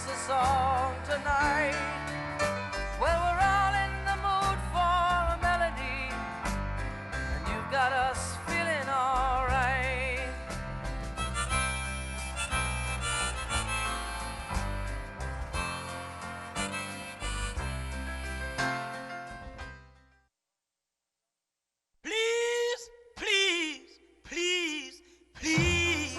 us a song tonight. Well, we're all in the mood for a melody, and you've got us feeling all right. Please, please, please, please.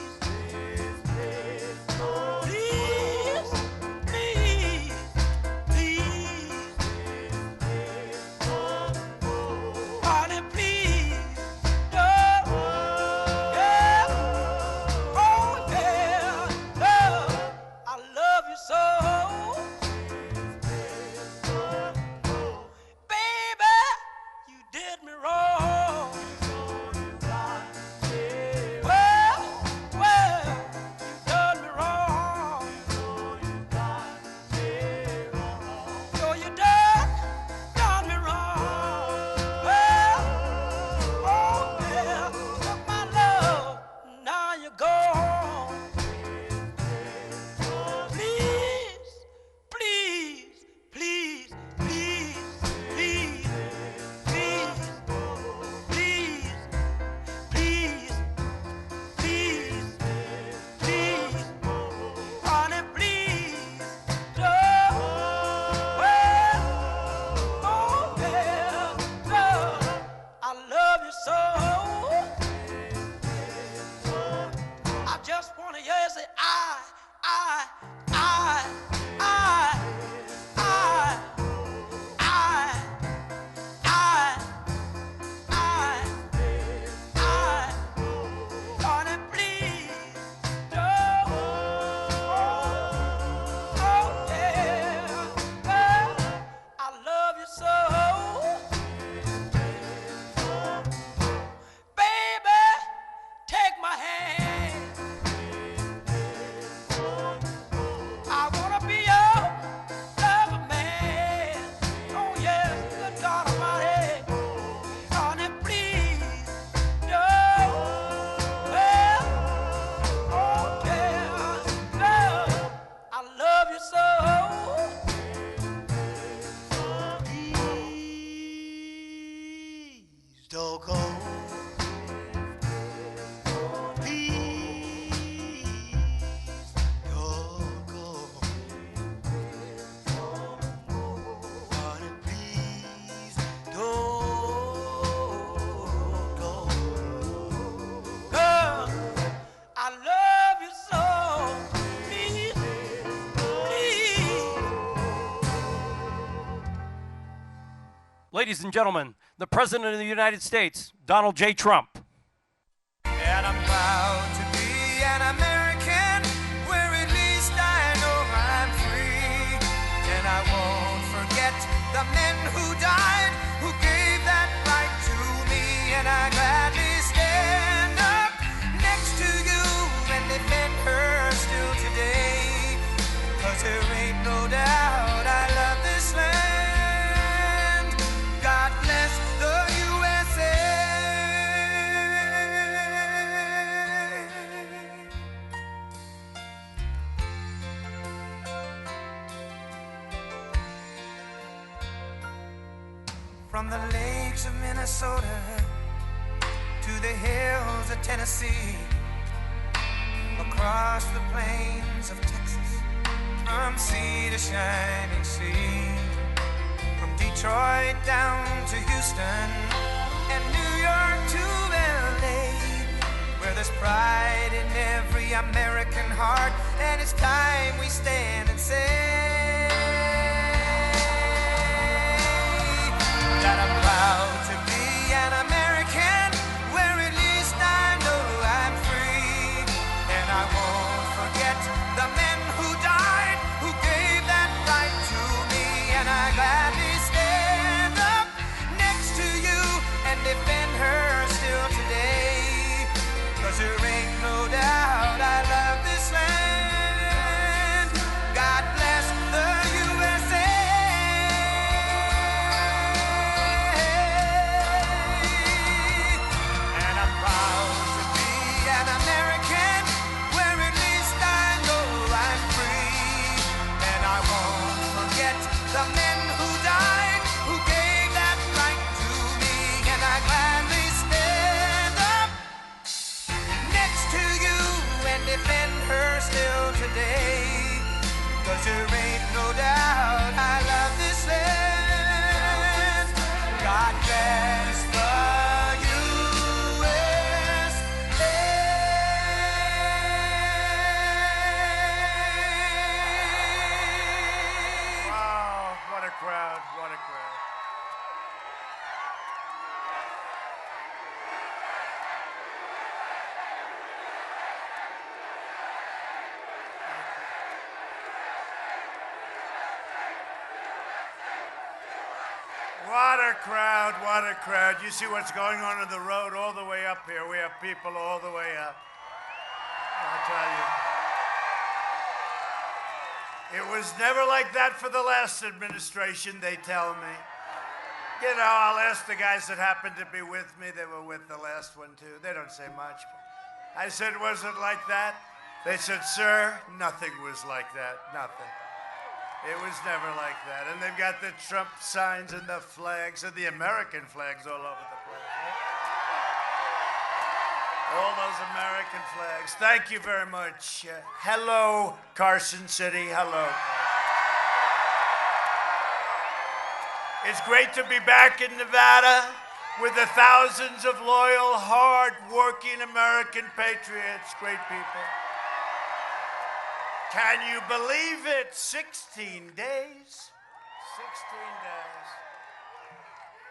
Ladies and gentlemen, the President of the United States, Donald J. Trump. And I'm proud to be an American, where at least I know I'm free. And I won't forget the men who died, who gave that right to me. And I gladly stand up next to you and defend her still today. 'Cause there ain't no doubt I love this land. God bless the USA. From the lakes of Minnesota to the hills of Tennessee, across the plains of Texas, from sea to shining sea, from Detroit down to Houston and New York to LA, where there's pride in every American heart, and it's time we stand and say that I'm proud to be an American, where at least I know I'm free. And I won't forget the men who died, who gave that right to me. And I gladly stand up next to you and defend her day. 'Cause there ain't no doubt I love this land. God bless the USA. Wow, what a crowd, what a crowd. What a crowd, what a crowd. You see what's going on the road all the way up here. We have people all the way up. I'll tell you. It was never like that for the last administration, they tell me. You know, I'll ask the guys that happened to be with me. They were with the last one, too. They don't say much. I said, was it like that? They said, sir, nothing was like that, nothing. It was never like that. And they've got the Trump signs and the flags and the American flags all over the place. All those American flags. Thank you very much. Hello, Carson City. Hello. It's great to be back in Nevada with the thousands of loyal, hard-working American patriots. Great people. Can you believe it? 16 days. 16 days.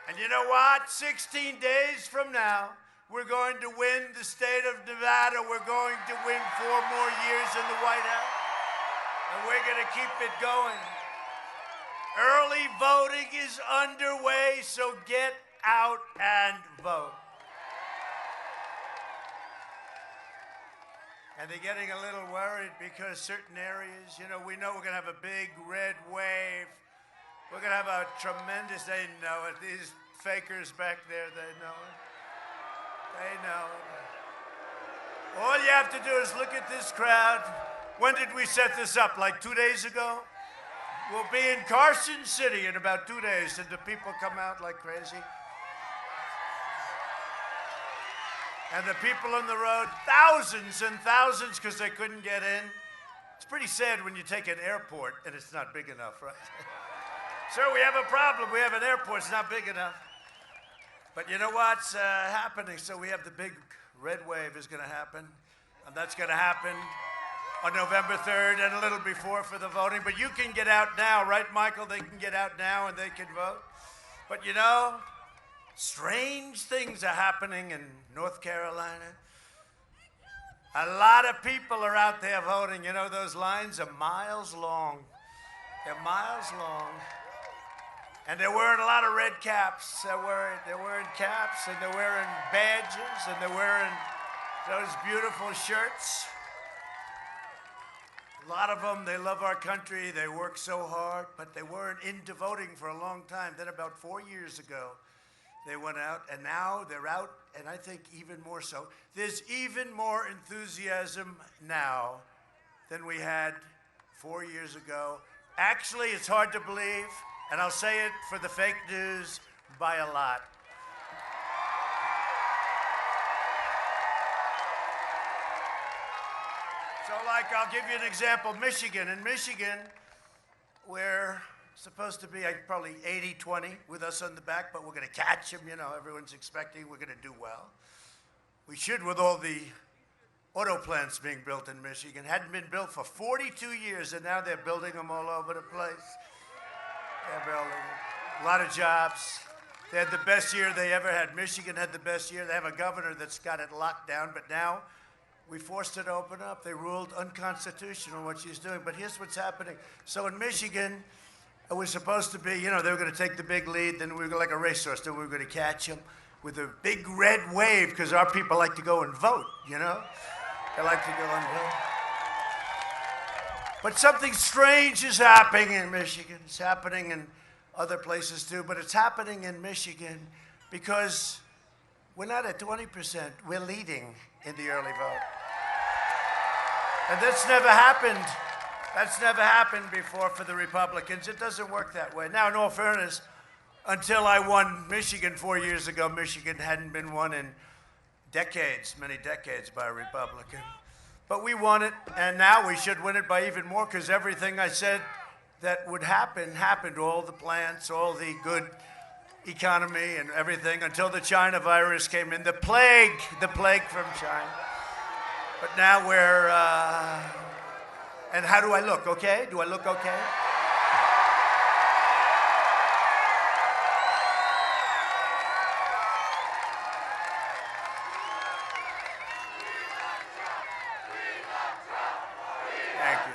And you know what? 16 days from now, we're going to win the state of Nevada. We're going to win 4 more years in the White House. And we're going to keep it going. Early voting is underway, so get out and vote. And they're getting a little worried because certain areas, you know we're going to have a big red wave. We're going to have a tremendous, they know it. These fakers back there, they know it. They know it. All you have to do is look at this crowd. When did we set this up? Like 2 days ago? We'll be in Carson City in about 2 days. Did the people come out like crazy? And the people on the road, thousands and thousands, because they couldn't get in. It's pretty sad when you take an airport and it's not big enough, right? Sir, we have a problem. We have an airport. It's not big enough. But you know what's happening? So we have the big red wave is going to happen. And that's going to happen on November 3rd and a little before for the voting. But you can get out now, right, Michael? They can get out now and they can vote. But you know, strange things are happening in North Carolina. A lot of people are out there voting. You know, those lines are miles long. They're miles long. And they're wearing a lot of red caps. They're wearing caps, and they're wearing badges, and they're wearing those beautiful shirts. A lot of them, they love our country. They work so hard, but they weren't into voting for a long time. Then about 4 years ago, they went out, and now they're out, and I think even more so. There's even more enthusiasm now than we had 4 years ago. Actually, it's hard to believe, and I'll say it for the fake news, by a lot. So, like, I'll give you an example. Michigan. In Michigan, we're supposed to be probably 80-20 with us on the back, but we're going to catch them. You know, everyone's expecting we're going to do well. We should with all the auto plants being built in Michigan. Hadn't been built for 42 years, and now they're building them all over the place. They're building them. A lot of jobs. They had the best year they ever had. Michigan had the best year. They have a governor that's got it locked down, but now we forced it to open up. They ruled unconstitutional what she's doing. But here's what's happening. So in Michigan, it was supposed to be, you know, they were going to take the big lead. Then we were like a racehorse. Then we were going to catch them with a big red wave because our people like to go and vote, you know? They like to go and vote. But something strange is happening in Michigan. It's happening in other places too, but it's happening in Michigan because we're not at 20%. We're leading in the early vote. And that's never happened. That's never happened before for the Republicans. It doesn't work that way. Now, in all fairness, until I won Michigan 4 years ago, Michigan hadn't been won in decades, many decades by a Republican. But we won it, and now we should win it by even more, because everything I said that would happen happened. All the plants, all the good economy and everything, until the China virus came in. The plague from China. But now we're, and how do I look, okay? Do I look okay? Thank you.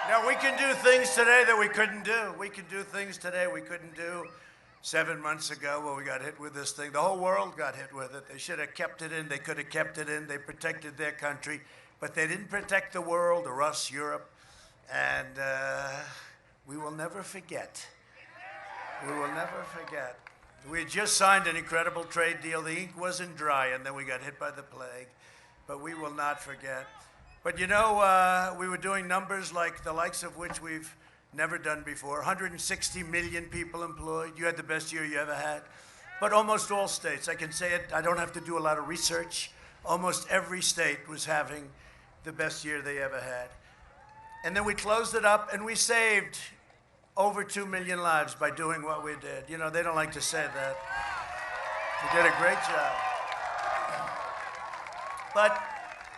Now, we can do things today that we couldn't do. We can do things today we couldn't do 7 months ago when we got hit with this thing. The whole world got hit with it. They should have kept it in. They could have kept it in. They protected their country. But they didn't protect the world or us, Europe. And we will never forget. We will never forget. We had just signed an incredible trade deal. The ink wasn't dry, and then we got hit by the plague. But we will not forget. But you know, we were doing numbers like the likes of which we've never done before. 160 million people employed. You had the best year you ever had. But almost all states, I can say it, I don't have to do a lot of research. Almost every state was having the best year they ever had. And then we closed it up, and we saved over 2 million lives by doing what we did. You know, they don't like to say that. We did a great job. But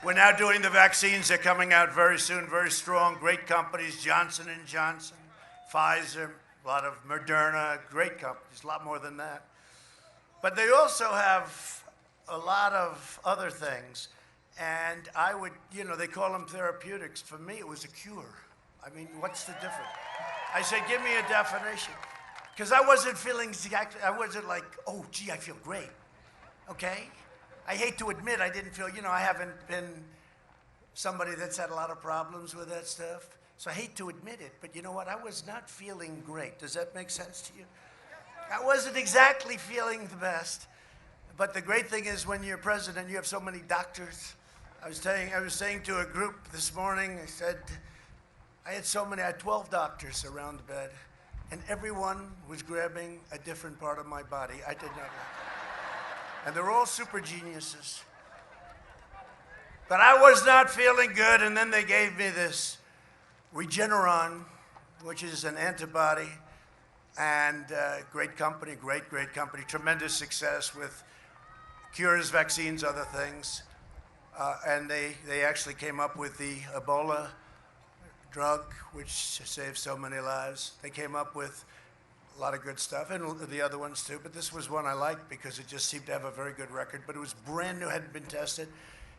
we're now doing the vaccines. They're coming out very soon, very strong. Great companies, Johnson & Johnson, Pfizer, a lot of Moderna, great companies, a lot more than that. But they also have a lot of other things. And I would, you know, they call them therapeutics. For me, it was a cure. I mean, what's the difference? I said, give me a definition. Because I wasn't feeling exactly, I wasn't like, oh, gee, I feel great. Okay? I hate to admit I didn't feel, you know, I haven't been somebody that's had a lot of problems with that stuff. So I hate to admit it, but you know what? I was not feeling great. Does that make sense to you? I wasn't exactly feeling the best. But the great thing is when you're president, you have so many doctors. I was saying to a group this morning, I said, I had 12 doctors around the bed, and everyone was grabbing a different part of my body. I did not like it. And they're all super geniuses. But I was not feeling good, and then they gave me this Regeneron, which is an antibody, and great company, great company, tremendous success with cures, vaccines, other things. And they actually came up with the Ebola drug, which saved so many lives. They came up with a lot of good stuff, and the other ones too, but this was one I liked because it just seemed to have a very good record, but it was brand new, hadn't been tested,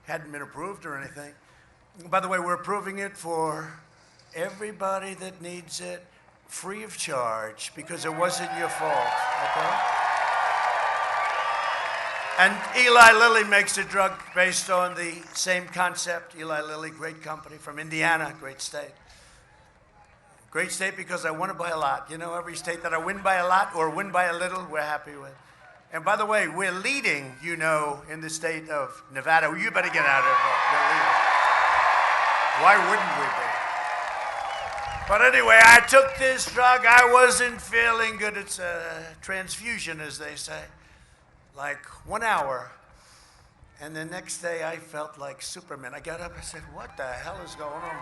hadn't been approved or anything. By the way, we're approving it for everybody that needs it, free of charge, because it wasn't your fault, okay? And Eli Lilly makes a drug based on the same concept. Eli Lilly, great company from Indiana, great state. Great state because I won it by a lot. You know, every state that I win by a lot or win by a little, we're happy with. And by the way, we're leading, you know, in the state of Nevada. You better get out of it. We're leading. Why wouldn't we be? But anyway, I took this drug. I wasn't feeling good. It's a transfusion, as they say. Like 1 hour. And the next day, I felt like Superman. I got up and said, what the hell is going on?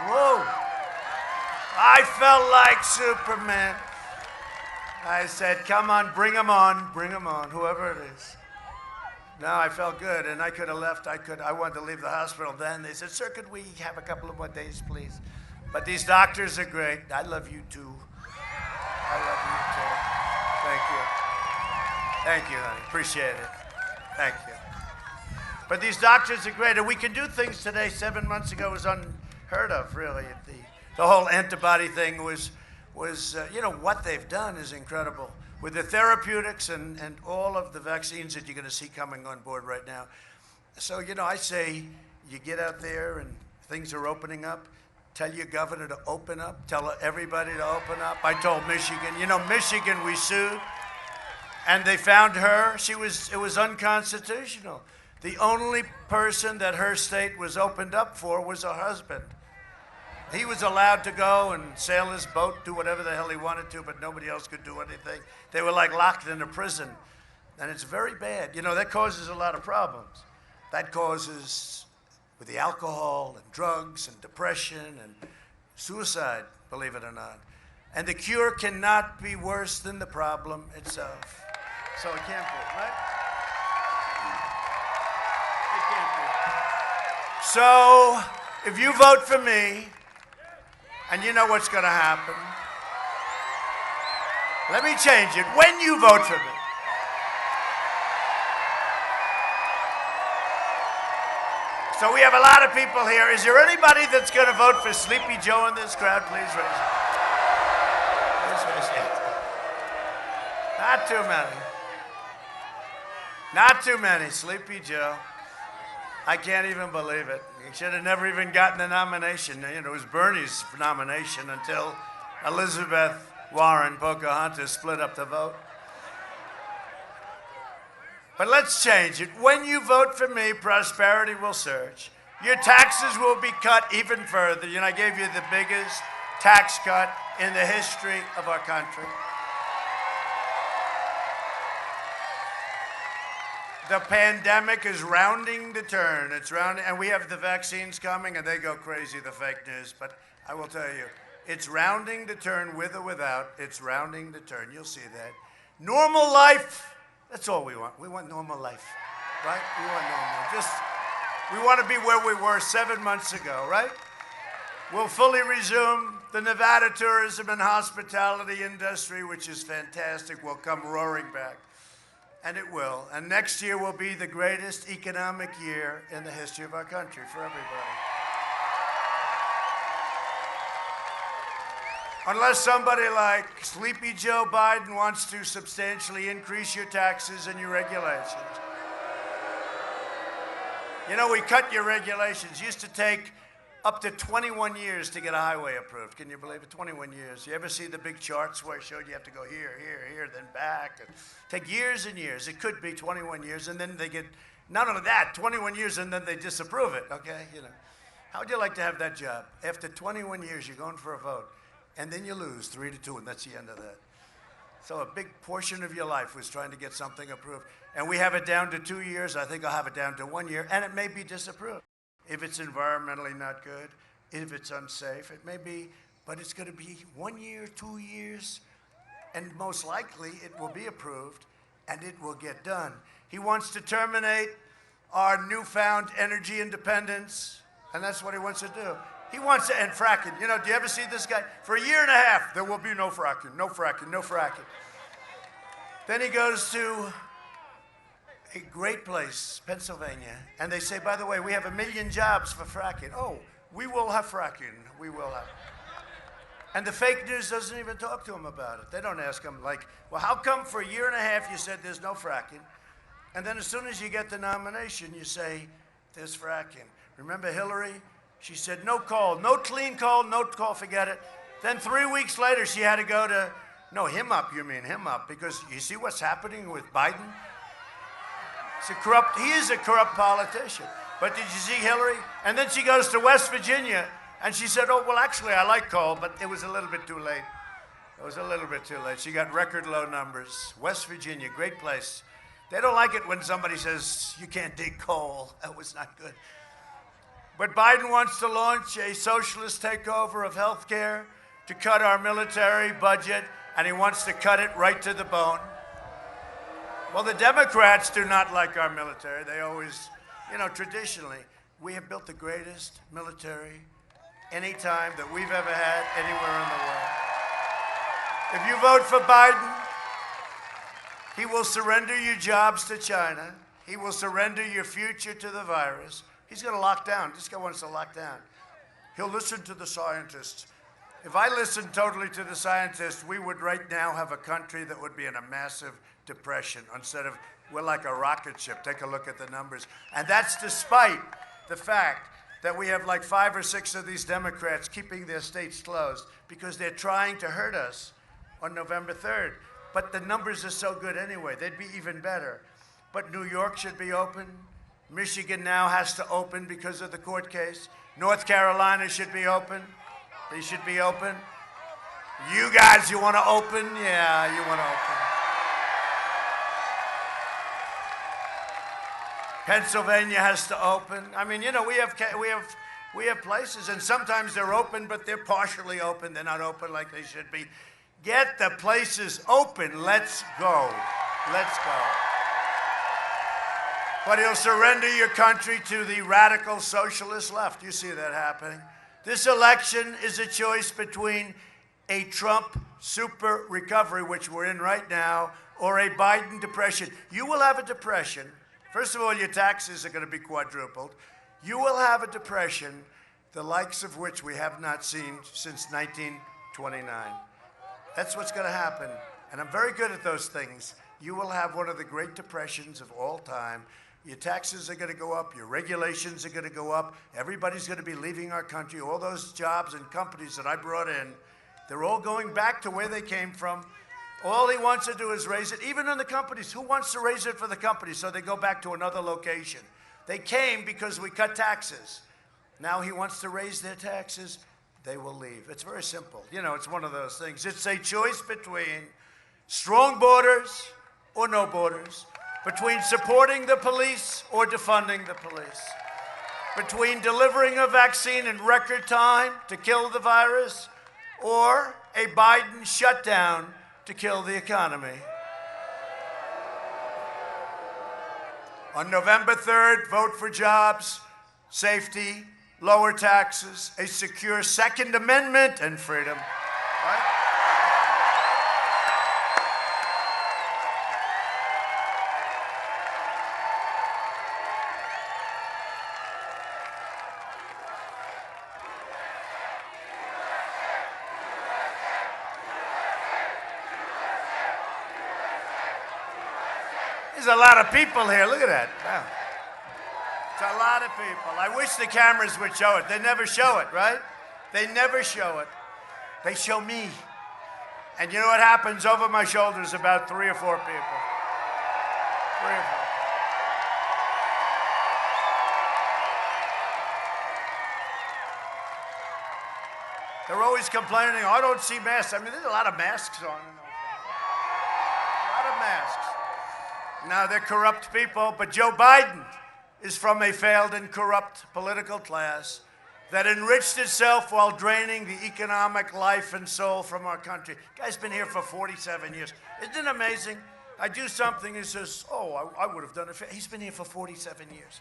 Whoa. I felt like Superman. I said, come on, bring him on, whoever it is. No, I felt good, and I could have left. I wanted to leave the hospital then. They said, sir, could we have a couple of more days, please? But these doctors are great. I love you, too. I love you, too. Thank you, honey. Appreciate it. Thank you. But these doctors are great, and we can do things today. 7 months ago was unheard of, really. The whole antibody thing was you know, what they've done is incredible. With the therapeutics and all of the vaccines that you're going to see coming on board right now. So, you know, I say you get out there and things are opening up. Tell your governor to open up. Tell everybody to open up. I told Michigan. You know, Michigan, we sued. And they found her. It was unconstitutional. The only person that her state was opened up for was her husband. He was allowed to go and sail his boat, do whatever the hell he wanted to, but nobody else could do anything. They were like locked in a prison. And it's very bad. You know, that causes a lot of problems. That causes, with the alcohol and drugs and depression and suicide, believe it or not. And the cure cannot be worse than the problem itself. So it can't be, right? It can't be. So if you vote for me, and you know what's going to happen, let me change it. When you vote for me, so we have a lot of people here. Is there anybody that's going to vote for Sleepy Joe in this crowd? Please raise it. Please raise it. Not too many. Not too many. Sleepy Joe. I can't even believe it. He should have never even gotten the nomination. You know, it was Bernie's nomination until Elizabeth Warren, Pocahontas, split up the vote. But let's change it. When you vote for me, prosperity will surge. Your taxes will be cut even further. You know, I gave you the biggest tax cut in the history of our country. The pandemic is rounding the turn. It's rounding, and we have the vaccines coming, and they go crazy, the fake news. But I will tell you, it's rounding the turn with or without. It's rounding the turn. You'll see that. Normal life, that's all we want. We want normal life, right? We want normal. We want to be where we were 7 months ago, right? We'll fully resume the Nevada tourism and hospitality industry, which is fantastic, will come roaring back. And it will. And next year will be the greatest economic year in the history of our country for everybody. Unless somebody like Sleepy Joe Biden wants to substantially increase your taxes and your regulations. You know, we cut your regulations. It used to take up to 21 years to get a highway approved. Can you believe it? 21 years. You ever see the big charts where it showed you have to go here, here, here, then back? And take years and years. It could be 21 years, and then they get, not only that, 21 years, and then they disapprove it, okay? You know, how would you like to have that job? After 21 years, you're going for a vote, and then you lose 3-2, and that's the end of that. So a big portion of your life was trying to get something approved. And we have it down to 2 years. I think I'll have it down to 1 year, and it may be disapproved. If it's environmentally not good, if it's unsafe, it may be, but it's going to be 1 year, 2 years, and most likely it will be approved and it will get done. He wants to terminate our newfound energy independence, and that's what he wants to do. He wants to end fracking. You know, do you ever see this guy? For 1.5 years, there will be no fracking, no fracking, no fracking. Then he goes to a great place, Pennsylvania, and they say, by the way, we have 1 million jobs for fracking. Oh, we will have fracking. We will have. And the fake news doesn't even talk to him about it. They don't ask him, like, well, how come for 1.5 years you said there's no fracking? And then as soon as you get the nomination, you say, there's fracking. Remember Hillary? She said, no coal, no clean coal, no coal, forget it. Then 3 weeks later, she had to go to, no, him up, you mean him up, because you see what's happening with Biden? He is a corrupt politician. But did you see Hillary? And then she goes to West Virginia, and she said, oh, well, actually, I like coal, but it was a little bit too late. It was a little bit too late. She got record low numbers. West Virginia, great place. They don't like it when somebody says, you can't dig coal. That was not good. But Biden wants to launch a socialist takeover of health care to cut our military budget, and he wants to cut it right to the bone. Well, the Democrats do not like our military. They always, you know, traditionally, we have built the greatest military any time that we've ever had anywhere in the world. If you vote for Biden, he will surrender your jobs to China. He will surrender your future to the virus. He's going to lock down. This guy wants to lock down. He'll listen to the scientists. If I listened totally to the scientists, we would right now have a country that would be in a massive depression. Instead of, we're like a rocket ship. Take a look at the numbers. And that's despite the fact that we have like 5 or 6 of these Democrats keeping their states closed because they're trying to hurt us on November 3rd. But the numbers are so good anyway. They'd be even better. But New York should be open. Michigan now has to open because of the court case. North Carolina should be open. They should be open. You guys, you want to open? Yeah, you want to open. Pennsylvania has to open. I mean, you know, we have places, and sometimes they're open, but they're partially open. They're not open like they should be. Get the places open. Let's go. Let's go. But he'll surrender your country to the radical socialist left. You see that happening. This election is a choice between a Trump super recovery, which we're in right now, or a Biden depression. You will have a depression. First of all, your taxes are going to be quadrupled. You will have a depression, the likes of which we have not seen since 1929. That's what's going to happen. And I'm very good at those things. You will have one of the great depressions of all time. Your taxes are going to go up. Your regulations are going to go up. Everybody's going to be leaving our country. All those jobs and companies that I brought in, they're all going back to where they came from. All he wants to do is raise it. Even in the companies, who wants to raise it for the companies so they go back to another location? They came because we cut taxes. Now he wants to raise their taxes. They will leave. It's very simple. You know, it's one of those things. It's a choice between strong borders or no borders, between supporting the police or defunding the police, between delivering a vaccine in record time to kill the virus or a Biden shutdown to kill the economy. On November 3rd, vote for jobs, safety, lower taxes, a secure Second Amendment, and freedom. Right? There's a lot of people here. Look at that. Wow. It's a lot of people. I wish the cameras would show it. They never show it, right? They never show it. They show me. And you know what happens over my shoulders? About 3 or 4 people. 3 or 4. They're always complaining, I don't see masks. I mean, there's a lot of masks on. A lot of masks. Now, they're corrupt people, but Joe Biden is from a failed and corrupt political class that enriched itself while draining the economic life and soul from our country. Guy's been here for 47 years. Isn't it amazing? I do something, he says, oh, I would have done it. He's been here for 47 years.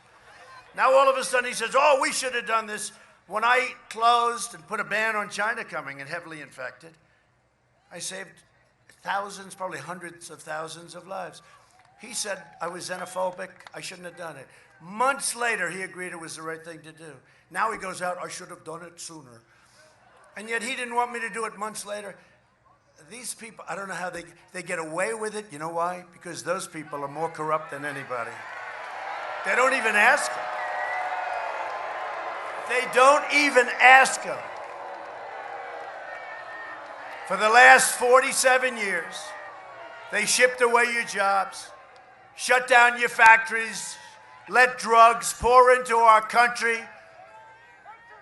Now, all of a sudden, he says, oh, we should have done this. When I closed and put a ban on China coming and heavily infected, I saved thousands, probably hundreds of thousands of lives. He said I was xenophobic. I shouldn't have done it. Months later, he agreed it was the right thing to do. Now he goes out, I should have done it sooner. And yet he didn't want me to do it months later. These people, I don't know how they get away with it. You know why? Because those people are more corrupt than anybody. They don't even ask them. They don't even ask them. For the last 47 years, they shipped away your jobs, shut down your factories, let drugs pour into our country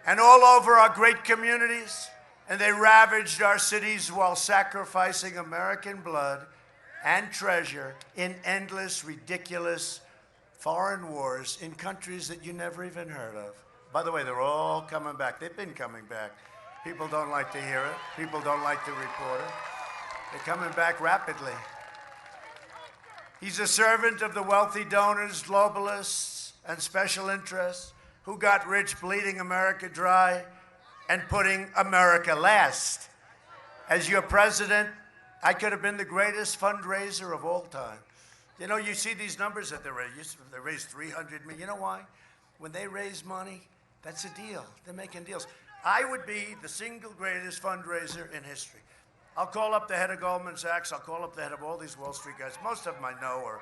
and all over our great communities, and they ravaged our cities while sacrificing American blood and treasure in endless, ridiculous foreign wars in countries that you never even heard of. By the way, they're all coming back. They've been coming back. People don't like to hear it. People don't like to report it. They're coming back rapidly. He's a servant of the wealthy donors, globalists, and special interests who got rich bleeding America dry and putting America last. As your president, I could have been the greatest fundraiser of all time. You know, you see these numbers that they raised $300 million. You know why? When they raise money, that's a deal. They're making deals. I would be the single greatest fundraiser in history. I'll call up the head of Goldman Sachs. I'll call up the head of all these Wall Street guys. Most of them I know or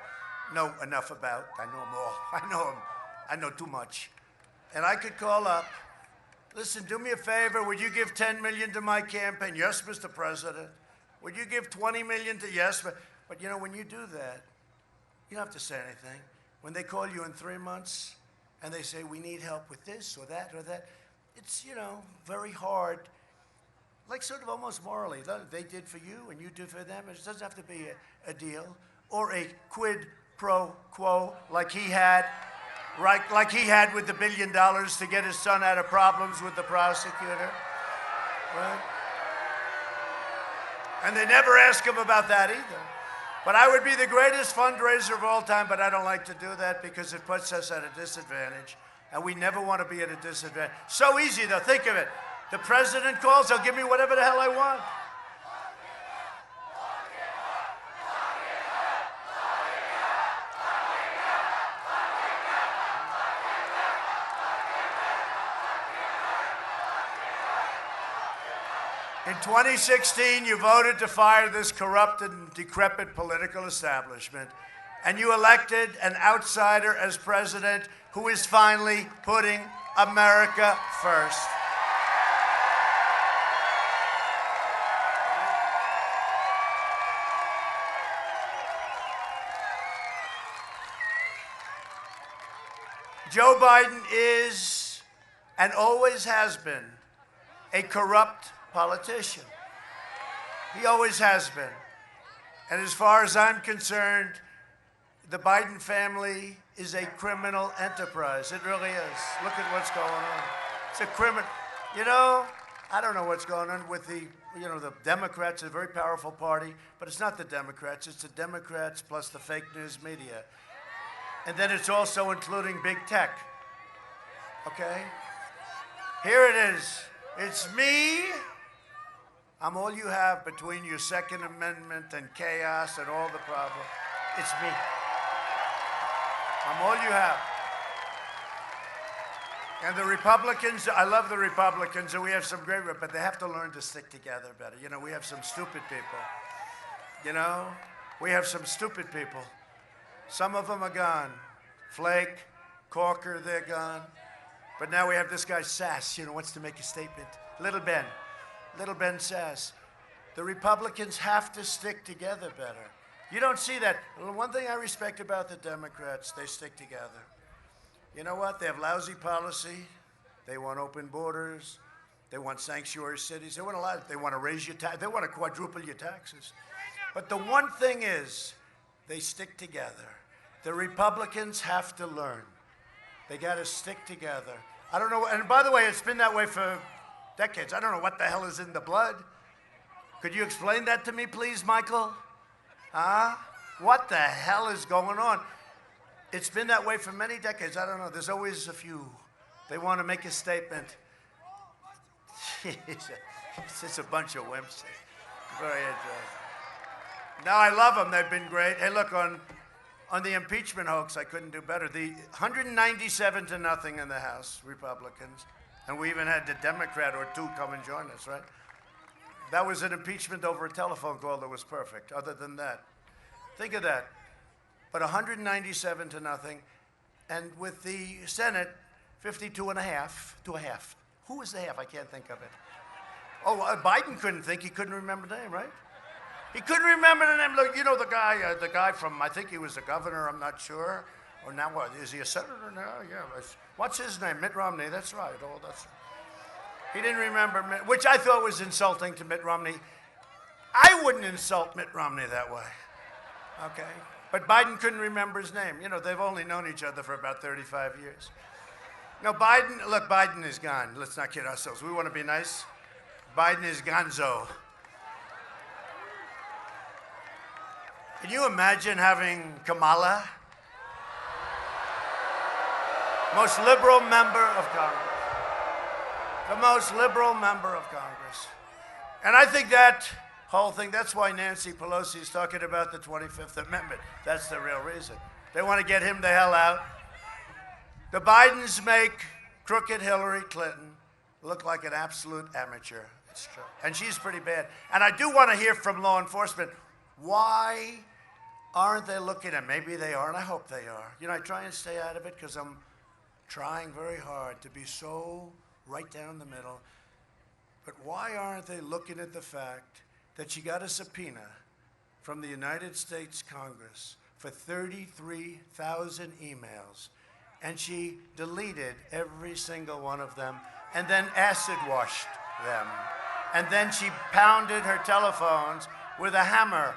know enough about. I know them all. I know them. I know too much. And I could call up, listen, do me a favor. Would you give $10 million to my campaign? Yes, Mr. President. Would you give $20 million to, yes. But you know, when you do that, you don't have to say anything. When they call you in 3 months and they say, we need help with this or that, it's, you know, very hard like sort of almost morally. They did for you and you did for them. It doesn't have to be a deal or a quid pro quo like he had, right? Like he had with the $1 billion to get his son out of problems with the prosecutor, right? And they never ask him about that either. But I would be the greatest fundraiser of all time, but I don't like to do that because it puts us at a disadvantage. And we never want to be at a disadvantage. So easy, though. Think of it. The president calls, he'll give me whatever the hell I want. In 2016, you voted to fire this corrupted and decrepit political establishment, and you elected an outsider as president who is finally putting America first. Joe Biden is, and always has been, a corrupt politician. He always has been. And as far as I'm concerned, the Biden family is a criminal enterprise. It really is. Look at what's going on. It's a criminal. You know, I don't know what's going on with the Democrats, a very powerful party, but it's not the Democrats. It's the Democrats plus the fake news media. And then it's also including big tech. Okay? Here it is. It's me. I'm all you have between your Second Amendment and chaos and all the problems. It's me. I'm all you have. And the Republicans, I love the Republicans, and we have some great, but they have to learn to stick together better. You know, we have some stupid people. You know, we have some stupid people. Some of them are gone. Flake, Corker, they're gone. But now we have this guy, Sass, wants to make a statement. Little Ben Sass. The Republicans have to stick together better. You don't see that. One thing I respect about the Democrats, they stick together. You know what? They have lousy policy. They want open borders. They want sanctuary cities. They want to raise your tax. They want to quadruple your taxes. But the one thing is, they stick together. The Republicans have to learn. They got to stick together. I don't know. And by the way, it's been that way for decades. I don't know what the hell is in the blood. Could you explain that to me, please, Michael? Huh? What the hell is going on? It's been that way for many decades. I don't know. There's always a few. They want to make a statement. It's just a bunch of wimps. Very interesting. No, I love them. They've been great. Hey, look, on the impeachment hoax, I couldn't do better. The 197-0 in the House, Republicans, and we even had the Democrat or two come and join us, right? That was an impeachment over a telephone call that was perfect. Other than that, think of that. But 197-0, and with the Senate, 52.5 to a half. Who was the half? I can't think of it. Oh, Biden couldn't think. He couldn't remember the name, right? He couldn't remember the name. Look, you know the guy from, I think he was a governor, I'm not sure. Or now what, is he a senator now? Yeah. What's his name? Mitt Romney, that's right. Oh, that's. He didn't remember, which I thought was insulting to Mitt Romney. I wouldn't insult Mitt Romney that way, okay? But Biden couldn't remember his name. You know, they've only known each other for about 35 years. No, Biden is gone. Let's not kid ourselves. We want to be nice. Biden is gonzo. Can you imagine having Kamala? Most liberal member of Congress. The most liberal member of Congress. And I think that whole thing, that's why Nancy Pelosi is talking about the 25th Amendment. That's the real reason. They want to get him the hell out. The Bidens make crooked Hillary Clinton look like an absolute amateur. It's true. And she's pretty bad. And I do want to hear from law enforcement, why aren't they looking at, maybe they are, and I hope they are. You know, I try and stay out of it because I'm trying very hard to be so right down the middle. But why aren't they looking at the fact that she got a subpoena from the United States Congress for 33,000 emails, and she deleted every single one of them and then acid washed them? And then she pounded her telephones with a hammer.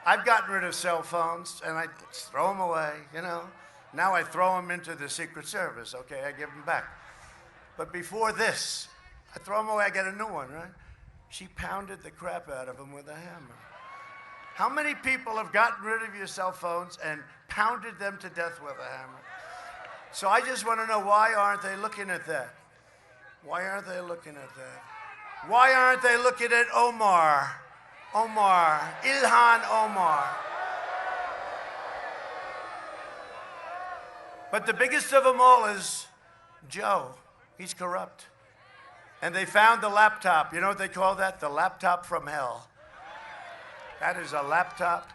I've gotten rid of cell phones, and I just throw them away, you know. Now I throw them into the Secret Service, okay? I give them back. But before this, I throw them away, I get a new one, right? She pounded the crap out of them with a hammer. How many people have gotten rid of your cell phones and pounded them to death with a hammer? So I just want to know, why aren't they looking at that? Why aren't they looking at that? Why aren't they looking at Omar? Ilhan Omar. But the biggest of them all is Joe. He's corrupt. And they found the laptop. You know what they call that? The laptop from hell. That is a laptop.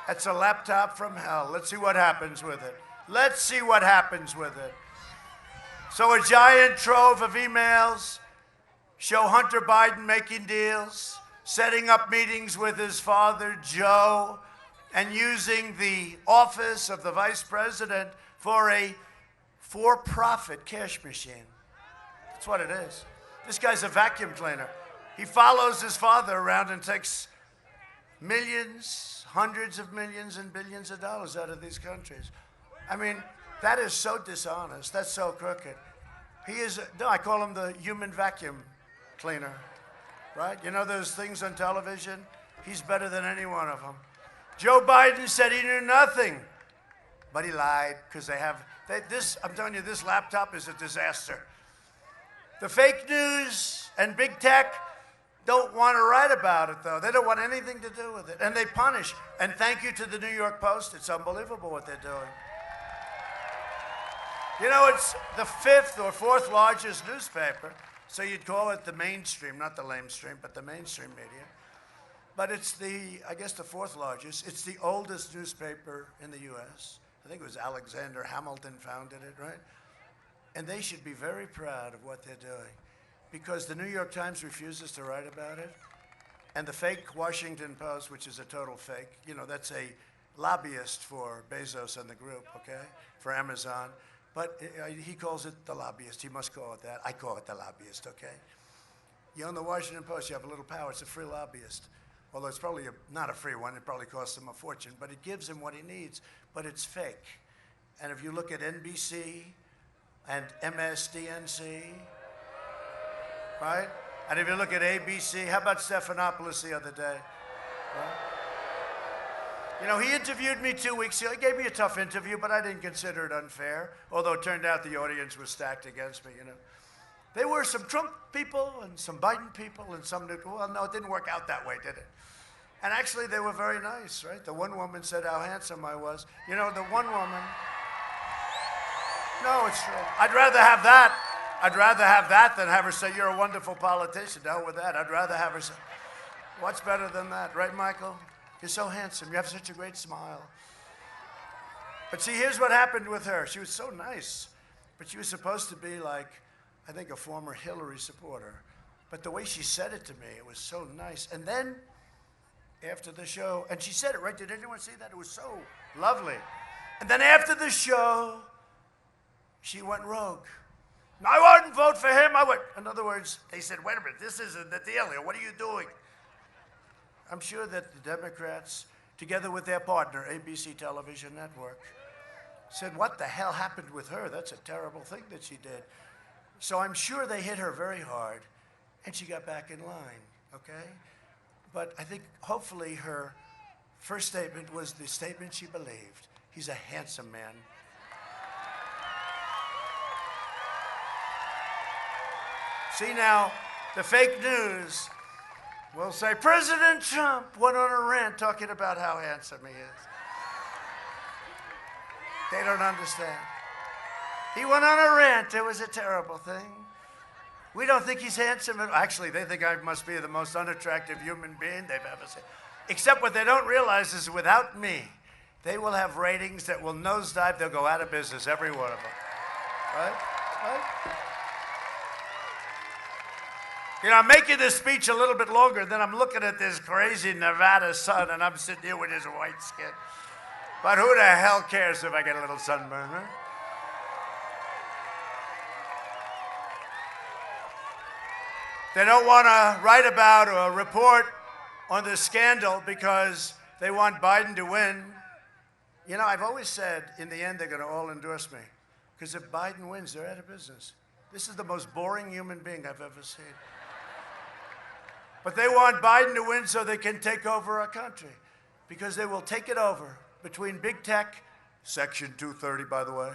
That's a laptop from hell. Let's see what happens with it. Let's see what happens with it. So a giant trove of emails show Hunter Biden making deals, setting up meetings with his father, Joe, and using the office of the vice president for a for-profit cash machine. That's what it is. This guy's a vacuum cleaner. He follows his father around and takes millions, hundreds of millions, and billions of dollars out of these countries. I mean, that is so dishonest. That's so crooked. He is, no, I call him the human vacuum cleaner, right? You know those things on television? He's better than any one of them. Joe Biden said he knew nothing, but he lied, because I'm telling you, this laptop is a disaster. The fake news and big tech don't want to write about it, though. They don't want anything to do with it. And they punish. And thank you to the New York Post. It's unbelievable what they're doing. You know, it's the 5th or 4th largest newspaper, so you'd call it the mainstream, not the lamestream, but the mainstream media. But it's I guess the 4th largest. It's the oldest newspaper in the U.S. I think it was Alexander Hamilton founded it, right? And they should be very proud of what they're doing, because the New York Times refuses to write about it. And the fake Washington Post, which is a total fake, you know, that's a lobbyist for Bezos and the group, okay, for Amazon. But he calls it the lobbyist. He must call it that. I call it the lobbyist, okay? You own the Washington Post, you have a little power. It's a free lobbyist. Although it's probably not a free one. It probably costs him a fortune. But it gives him what he needs. But it's fake. And if you look at NBC and MSDNC, right? And if you look at ABC, how about Stephanopoulos the other day? Right? You know, he interviewed me 2 weeks ago. He gave me a tough interview, but I didn't consider it unfair, although it turned out the audience was stacked against me, you know. There were some Trump people and some Biden people and some, well, no, it didn't work out that way, did it? And actually, they were very nice, right? The one woman said how handsome I was. You know, the one woman, no, it's true. I'd rather have that. I'd rather have that than have her say, you're a wonderful politician. The hell with that. I'd rather have her say, what's better than that, right, Michael? You're so handsome. You have such a great smile. But see, here's what happened with her. She was so nice, but she was supposed to be like, I think, a former Hillary supporter. But the way she said it to me, it was so nice. And then, after the show, and she said it, right? Did anyone see that? It was so lovely. And then after the show, she went rogue. I wouldn't vote for him. In other words, they said, wait a minute, this isn't the deal here. What are you doing? I'm sure that the Democrats, together with their partner, ABC Television Network, said, what the hell happened with her? That's a terrible thing that she did. So I'm sure they hit her very hard, and she got back in line, okay? But I think hopefully her first statement was the statement she believed. He's a handsome man. See now, the fake news will say, President Trump went on a rant talking about how handsome he is. They don't understand. He went on a rant. It was a terrible thing. We don't think he's handsome. Actually, they think I must be the most unattractive human being they've ever seen. Except what they don't realize is without me, they will have ratings that will nosedive. They'll go out of business, every one of them. Right? Right? You know, I'm making this speech a little bit longer, then I'm looking at this crazy Nevada sun, and I'm sitting here with his white skin. But who the hell cares if I get a little sunburn, huh? They don't want to write about or report on the scandal because they want Biden to win. You know, I've always said, in the end, they're going to all endorse me. Because if Biden wins, they're out of business. This is the most boring human being I've ever seen. But they want Biden to win so they can take over our country. Because they will take it over between big tech, Section 230, by the way.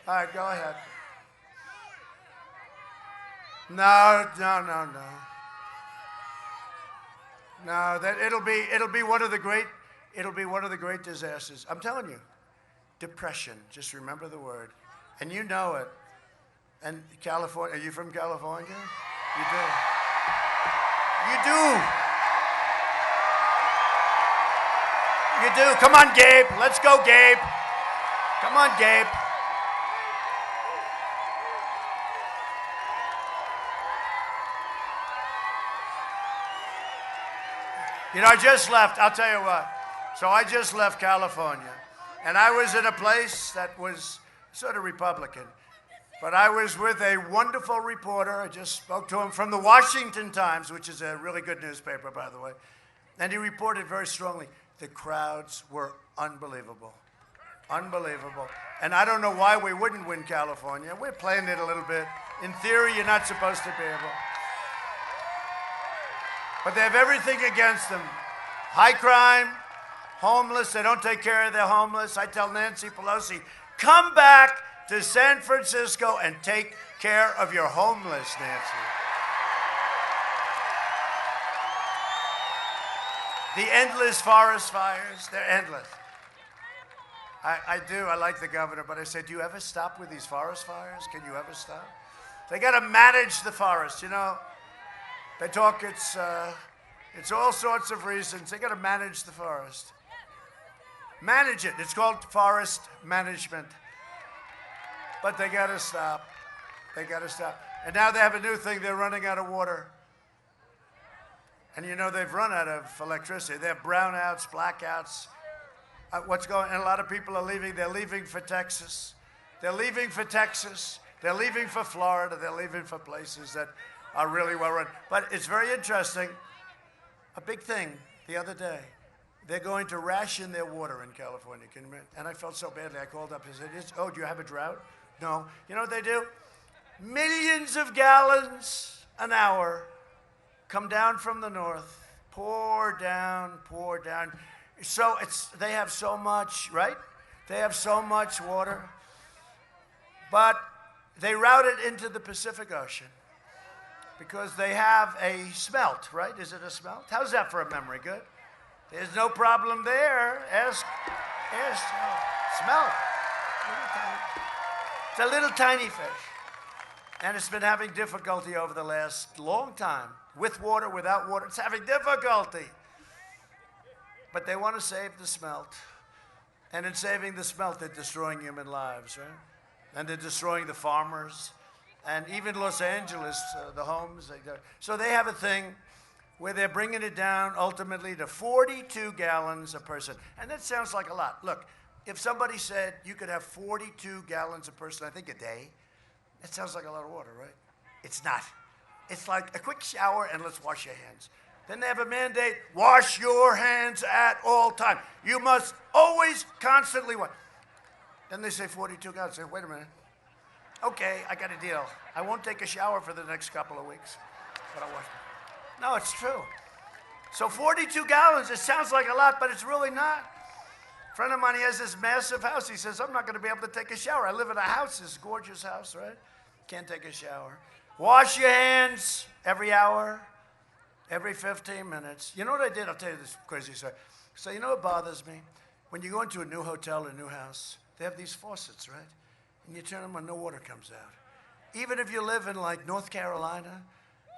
All right, go ahead. No. No, it'll be one of the great disasters. I'm telling you, depression. Just remember the word, and you know it. And California. Are you from California? You do. You do. You do. Come on, Gabe. Let's go, Gabe. Come on, Gabe. You know, I just left. I'll tell you what. So I just left California, and I was in a place that was sort of Republican. But I was with a wonderful reporter. I just spoke to him from the Washington Times, which is a really good newspaper, by the way. And he reported very strongly. The crowds were unbelievable. Unbelievable. And I don't know why we wouldn't win California. We're playing it a little bit. In theory, you're not supposed to be able. But they have everything against them. High crime, homeless. They don't take care of their homeless. I tell Nancy Pelosi, come back to San Francisco and take care of your homeless, Nancy. The endless forest fires, they're endless. I do, I like the governor, but I say, do you ever stop with these forest fires? Can you ever stop? They got to manage the forest, you know. They talk it's all sorts of reasons. They got to manage the forest. Manage it. It's called forest management. But they got to stop. They got to stop. And now they have a new thing. They're running out of water. And you know they've run out of electricity. They have brownouts, blackouts. What's going on? And a lot of people are leaving. They're leaving for Texas. They're leaving for Texas. They're leaving for Florida. They're leaving for places that are really well run. But it's very interesting. A big thing the other day. They're going to ration their water in California. And I felt so badly. I called up and said, oh, do you have a drought? No. You know what they do? Millions of gallons an hour come down from the north, pour down. So they have so much, right? They have so much water. But they route it into the Pacific Ocean because they have a smelt, right? Is it a smelt? How's that for a memory? Good? There's no problem there. Ask smelt. It's a little tiny fish. And it's been having difficulty over the last long time. With water, without water, it's having difficulty. But they want to save the smelt. And in saving the smelt, they're destroying human lives, right? And they're destroying the farmers. And even Los Angeles, the homes. So they have a thing where they're bringing it down ultimately to 42 gallons a person. And that sounds like a lot. Look, if somebody said you could have 42 gallons a person, I think a day, that sounds like a lot of water, right? It's not. It's like a quick shower and let's wash your hands. Then they have a mandate, wash your hands at all times. You must always, constantly wash. Then they say 42 gallons. I say, wait a minute. Okay, I got a deal. I won't take a shower for the next couple of weeks, but I'll wash. No, it's true. So 42 gallons, it sounds like a lot, but it's really not. A friend of mine, he has this massive house. He says, I'm not going to be able to take a shower. I live in a house, this gorgeous house, right? Can't take a shower. Wash your hands every hour, every 15 minutes. You know what I did? I'll tell you this crazy story. So you know what bothers me? When you go into a new hotel or a new house, they have these faucets, right? And you turn them on, no water comes out. Even if you live in like North Carolina,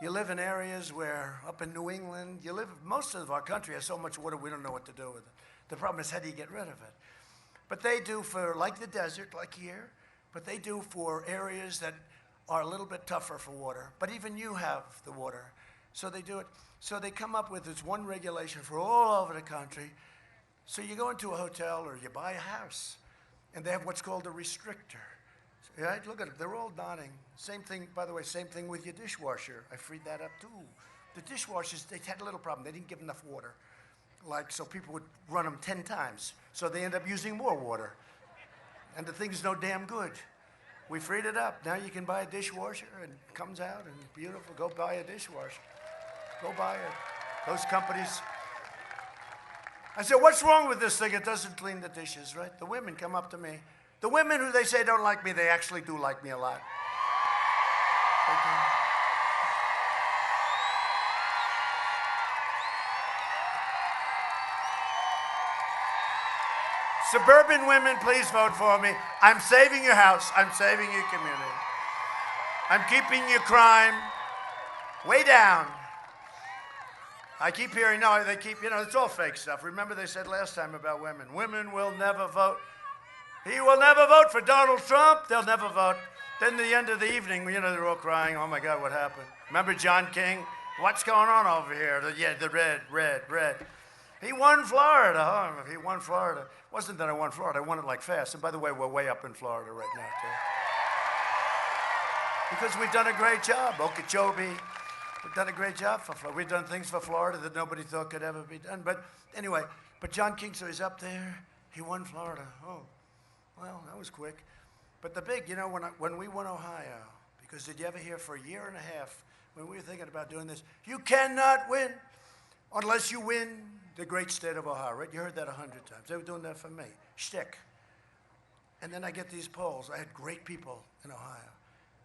you live in areas where, up in New England, most of our country has so much water we don't know what to do with it. The problem is, how do you get rid of it? But they do for, like the desert, like here, but they do for areas that are a little bit tougher for water. But even you have the water. So they do it. So they come up with this one regulation for all over the country. So you go into a hotel or you buy a house, and they have what's called a restrictor. Right? Look at it. They're all nodding. Same thing, by the way, same thing with your dishwasher. I freed that up too. The dishwashers, they had a little problem. They didn't give enough water. Like, so people would run them 10 times. So they end up using more water. And the thing's no damn good. We freed it up. Now you can buy a dishwasher and it comes out and beautiful. Go buy a dishwasher. Go buy it. Those companies. I said, what's wrong with this thing? It doesn't clean the dishes, right? The women come up to me. The women who they say don't like me, they actually do like me a lot. Suburban women, please vote for me. I'm saving your house. I'm saving your community. I'm keeping your crime way down. I keep hearing, no, they keep, it's all fake stuff. Remember they said last time about women. Women will never vote. He will never vote for Donald Trump. They'll never vote. Then at the end of the evening, they're all crying. Oh, my God, what happened? Remember John King? What's going on over here? The red. He won Florida. Huh? He won Florida. It wasn't that I won Florida. I won it like fast. And by the way, we're way up in Florida right now, too. Because we've done a great job. Okeechobee. We've done a great job for Florida. We've done things for Florida that nobody thought could ever be done. But anyway, John King, so he's up there. He won Florida. Oh, well, that was quick. But the big, when we won Ohio, because did you ever hear for a year and a half, when we were thinking about doing this, you cannot win unless you win the great state of Ohio, right? You heard that 100 times. They were doing that for me. Shtick. And then I get these polls. I had great people in Ohio.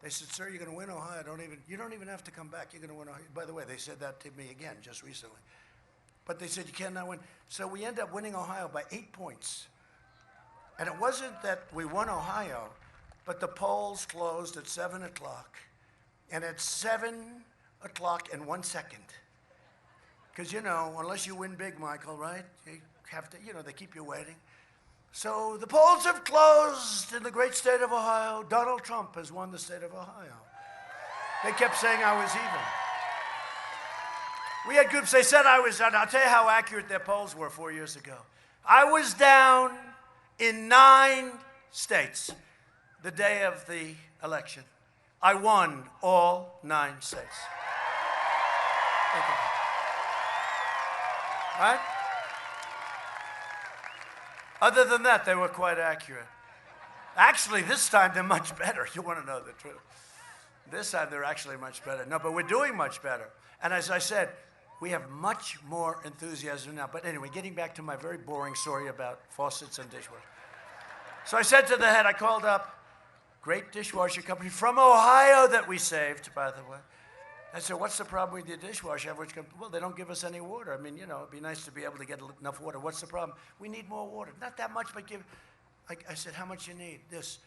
They said, sir, you're going to win Ohio. You don't even have to come back. You're going to win Ohio. By the way, they said that to me again just recently. But they said, you cannot win. So we end up winning Ohio by 8 points. And it wasn't that we won Ohio, but the polls closed at 7 o'clock. And at 7 o'clock and 1 second, because, unless you win big, Michael, right? You have to, they keep you waiting. So the polls have closed in the great state of Ohio. Donald Trump has won the state of Ohio. They kept saying I was even. We had groups, they said I was, and I'll tell you how accurate their polls were 4 years ago. I was down in 9 states the day of the election. I won all 9 states. Okay. Right? Other than that, they were quite accurate. Actually, this time they're much better. You want to know the truth. This time they're actually much better. No, but we're doing much better. And as I said, we have much more enthusiasm now. But anyway, getting back to my very boring story about faucets and dishwashers. So I said to the head, I called up, great dishwasher company from Ohio that we saved, by the way. I said, what's the problem with your dishwasher? Well, they don't give us any water. I mean, it'd be nice to be able to get enough water. What's the problem? We need more water. Not that much, but I said, how much you need? This.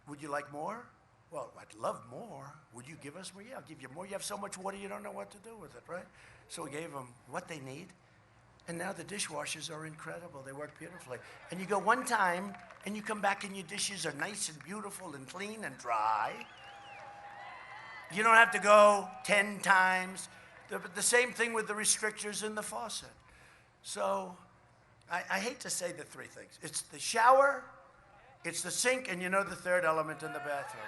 Would you like more? Well, I'd love more. Would you give us more? Yeah, I'll give you more. You have so much water, you don't know what to do with it, right? So we gave them what they need. And now the dishwashers are incredible. They work beautifully. And you go one time, and you come back, and your dishes are nice and beautiful and clean and dry. You don't have to go 10 times. The same thing with the restrictors in the faucet. So I hate to say the 3 things. It's the shower, it's the sink, and the third element in the bathroom.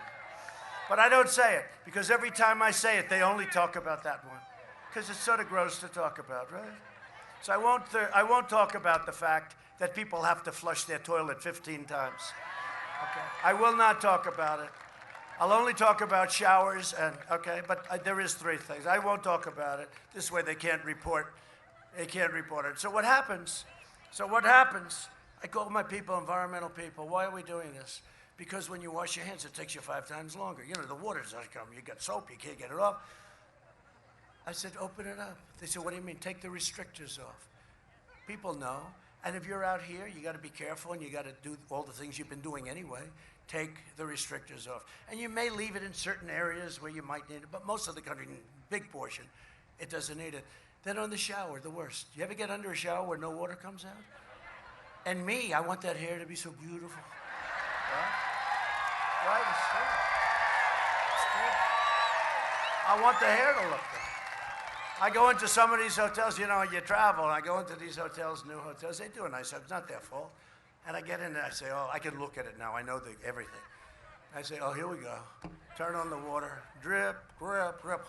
But I don't say it, because every time I say it, they only talk about that one. Because it's sort of gross to talk about, right? So I won't talk about the fact that people have to flush their toilet 15 times. Okay? I will not talk about it. I'll only talk about showers but there is 3 things. I won't talk about it. This way they can't report it. So what happens, I call my people, environmental people, why are we doing this? Because when you wash your hands, it takes you 5 times longer. The water's not coming. You got soap, you can't get it off. I said, open it up. They said, what do you mean? Take the restrictors off. People know. And if you're out here, you got to be careful, and you got to do all the things you've been doing anyway. Take the restrictors off. And you may leave it in certain areas where you might need it, but most of the country, big portion, it doesn't need it. Then on the shower, the worst. You ever get under a shower where no water comes out? And me, I want that hair to be so beautiful. Right? It's true. It's true. I want the hair to look good. I go into some of these hotels, you travel, and I go into these hotels, new hotels. They do a nice job. It's not their fault. And I get in there, I say, oh, I can look at it now. I know everything. I say, oh, here we go. Turn on the water. Drip, drip, drip,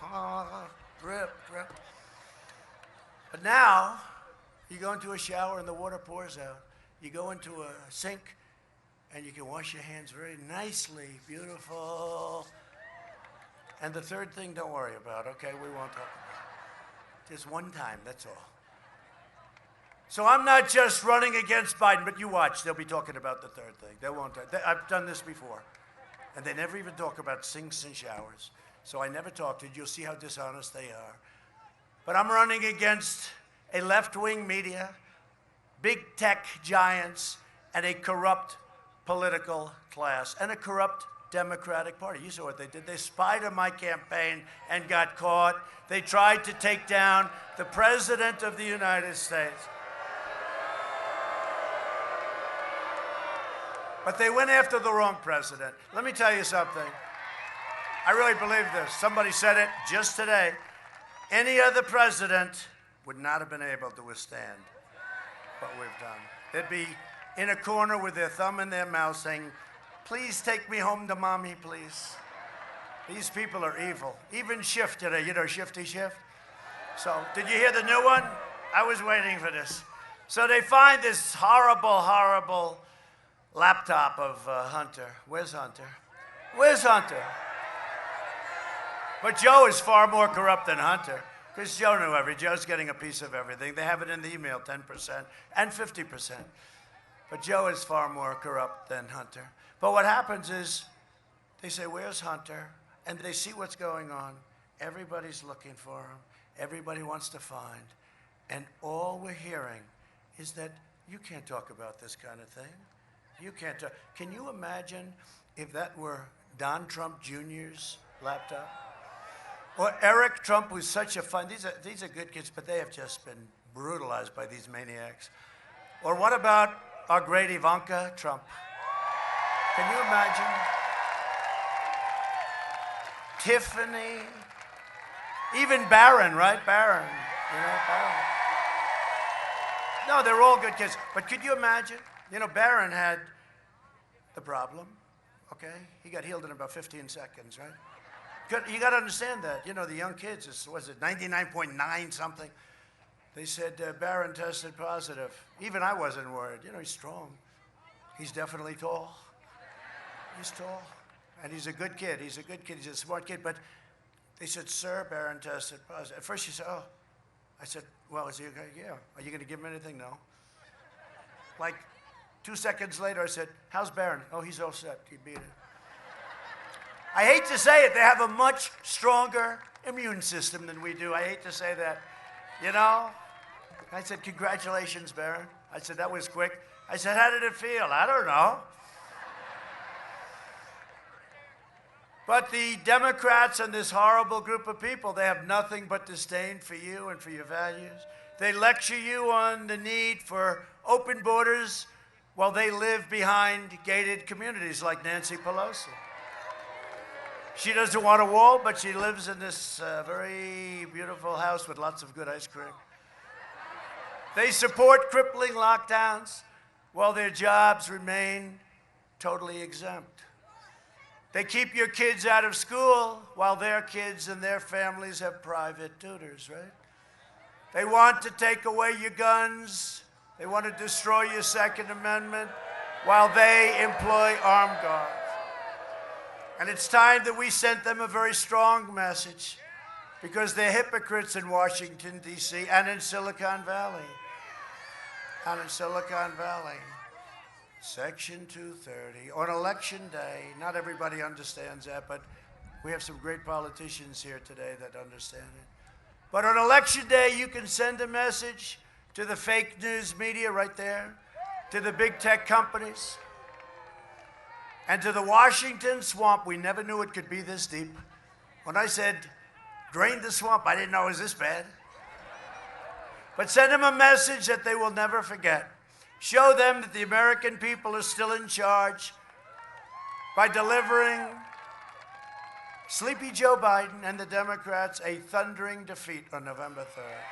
drip, drip. But now, you go into a shower and the water pours out. You go into a sink and you can wash your hands very nicely, beautiful. And the third thing, don't worry about, okay? We won't talk about it. Just one time, that's all. So I'm not just running against Biden, but you watch, they'll be talking about the third thing. They won't. I've done this before. And they never even talk about sinks and showers. So I never talk to you. You'll see how dishonest they are. But I'm running against a left-wing media, big tech giants, and a corrupt political class, and a corrupt Democratic Party. You saw what they did. They spied on my campaign and got caught. They tried to take down the President of the United States. But they went after the wrong president. Let me tell you something. I really believe this. Somebody said it just today. Any other president would not have been able to withstand what we've done. They'd be in a corner with their thumb in their mouth saying, please take me home to mommy, please. These people are evil. Even Schiff today, you know Shifty Schiff? So, did you hear the new one? I was waiting for this. So they find this horrible, horrible laptop of Hunter. Where's Hunter? Where's Hunter? But Joe is far more corrupt than Hunter, because Joe knew everything. Joe's getting a piece of everything. They have it in the email, 10% and 50%. But Joe is far more corrupt than Hunter. But what happens is they say, where's Hunter? And they see what's going on. Everybody's looking for him. Everybody wants to find. And all we're hearing is that you can't talk about this kind of thing. You can't talk. Can you imagine if that were Don Trump Jr.'s laptop? Or Eric Trump, who's such a fun, these are good kids, but they have just been brutalized by these maniacs. Or what about our great Ivanka Trump? Can you imagine? Tiffany, even Barron, right? Barron, you know, Barron. No, they're all good kids. But could you imagine? You know, Barron had the problem, okay? He got healed in about 15 seconds, right? You got to understand that. You know, the young kids, was it 99.9 something? They said Barron tested positive. Even I wasn't worried. You know, he's strong. He's definitely tall. He's tall. And he's a good kid. He's a good kid. He's a smart kid. But they said, sir, Barron tested positive. At first she said, oh. I said, well, is he okay? Yeah. Are you going to give him anything? No. Like 2 seconds later, I said, how's Barron? Oh, he's all set. He beat it. I hate to say it, they have a much stronger immune system than we do. I hate to say that. You know? I said, congratulations, Barron. I said, that was quick. I said, how did it feel? I don't know. But the Democrats and this horrible group of people, they have nothing but disdain for you and for your values. They lecture you on the need for open borders while they live behind gated communities like Nancy Pelosi. She doesn't want a wall, but she lives in this very beautiful house with lots of good ice cream. They support crippling lockdowns while their jobs remain totally exempt. They keep your kids out of school while their kids and their families have private tutors, right? They want to take away your guns. They want to destroy your Second Amendment while they employ armed guards. And it's time that we sent them a very strong message, because they're hypocrites in Washington, D.C. and in Silicon Valley. And in Silicon Valley. Section 230, on election day, not everybody understands that, but we have some great politicians here today that understand it. But on election day, you can send a message to the fake news media right there, to the big tech companies, and to the Washington swamp. We never knew it could be this deep. When I said, drain the swamp, I didn't know it was this bad. But send them a message that they will never forget. Show them that the American people are still in charge by delivering Sleepy Joe Biden and the Democrats a thundering defeat on November 3rd.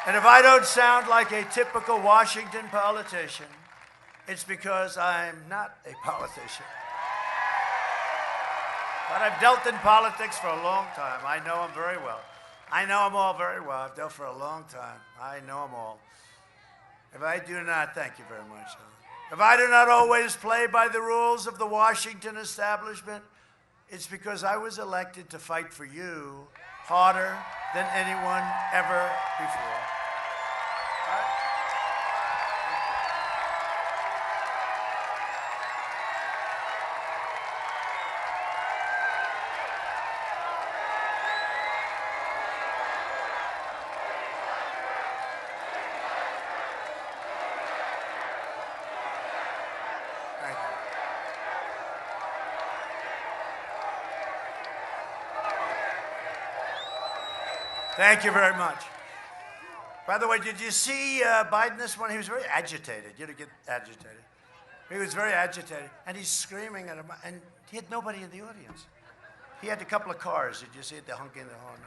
And if I don't sound like a typical Washington politician, it's because I'm not a politician. But I've dealt in politics for a long time. I know them very well. I know them all very well. I've dealt for a long time. I know them all. If I do not, thank you very much. If I do not always play by the rules of the Washington establishment, it's because I was elected to fight for you harder than anyone ever before. Thank you. Thank you very much. By the way, did you see Biden this morning? He was very agitated. You know, get agitated. He was very agitated, and he's screaming at him, and he had nobody in the audience. He had a couple of cars. Did you see it? They're honking the horn.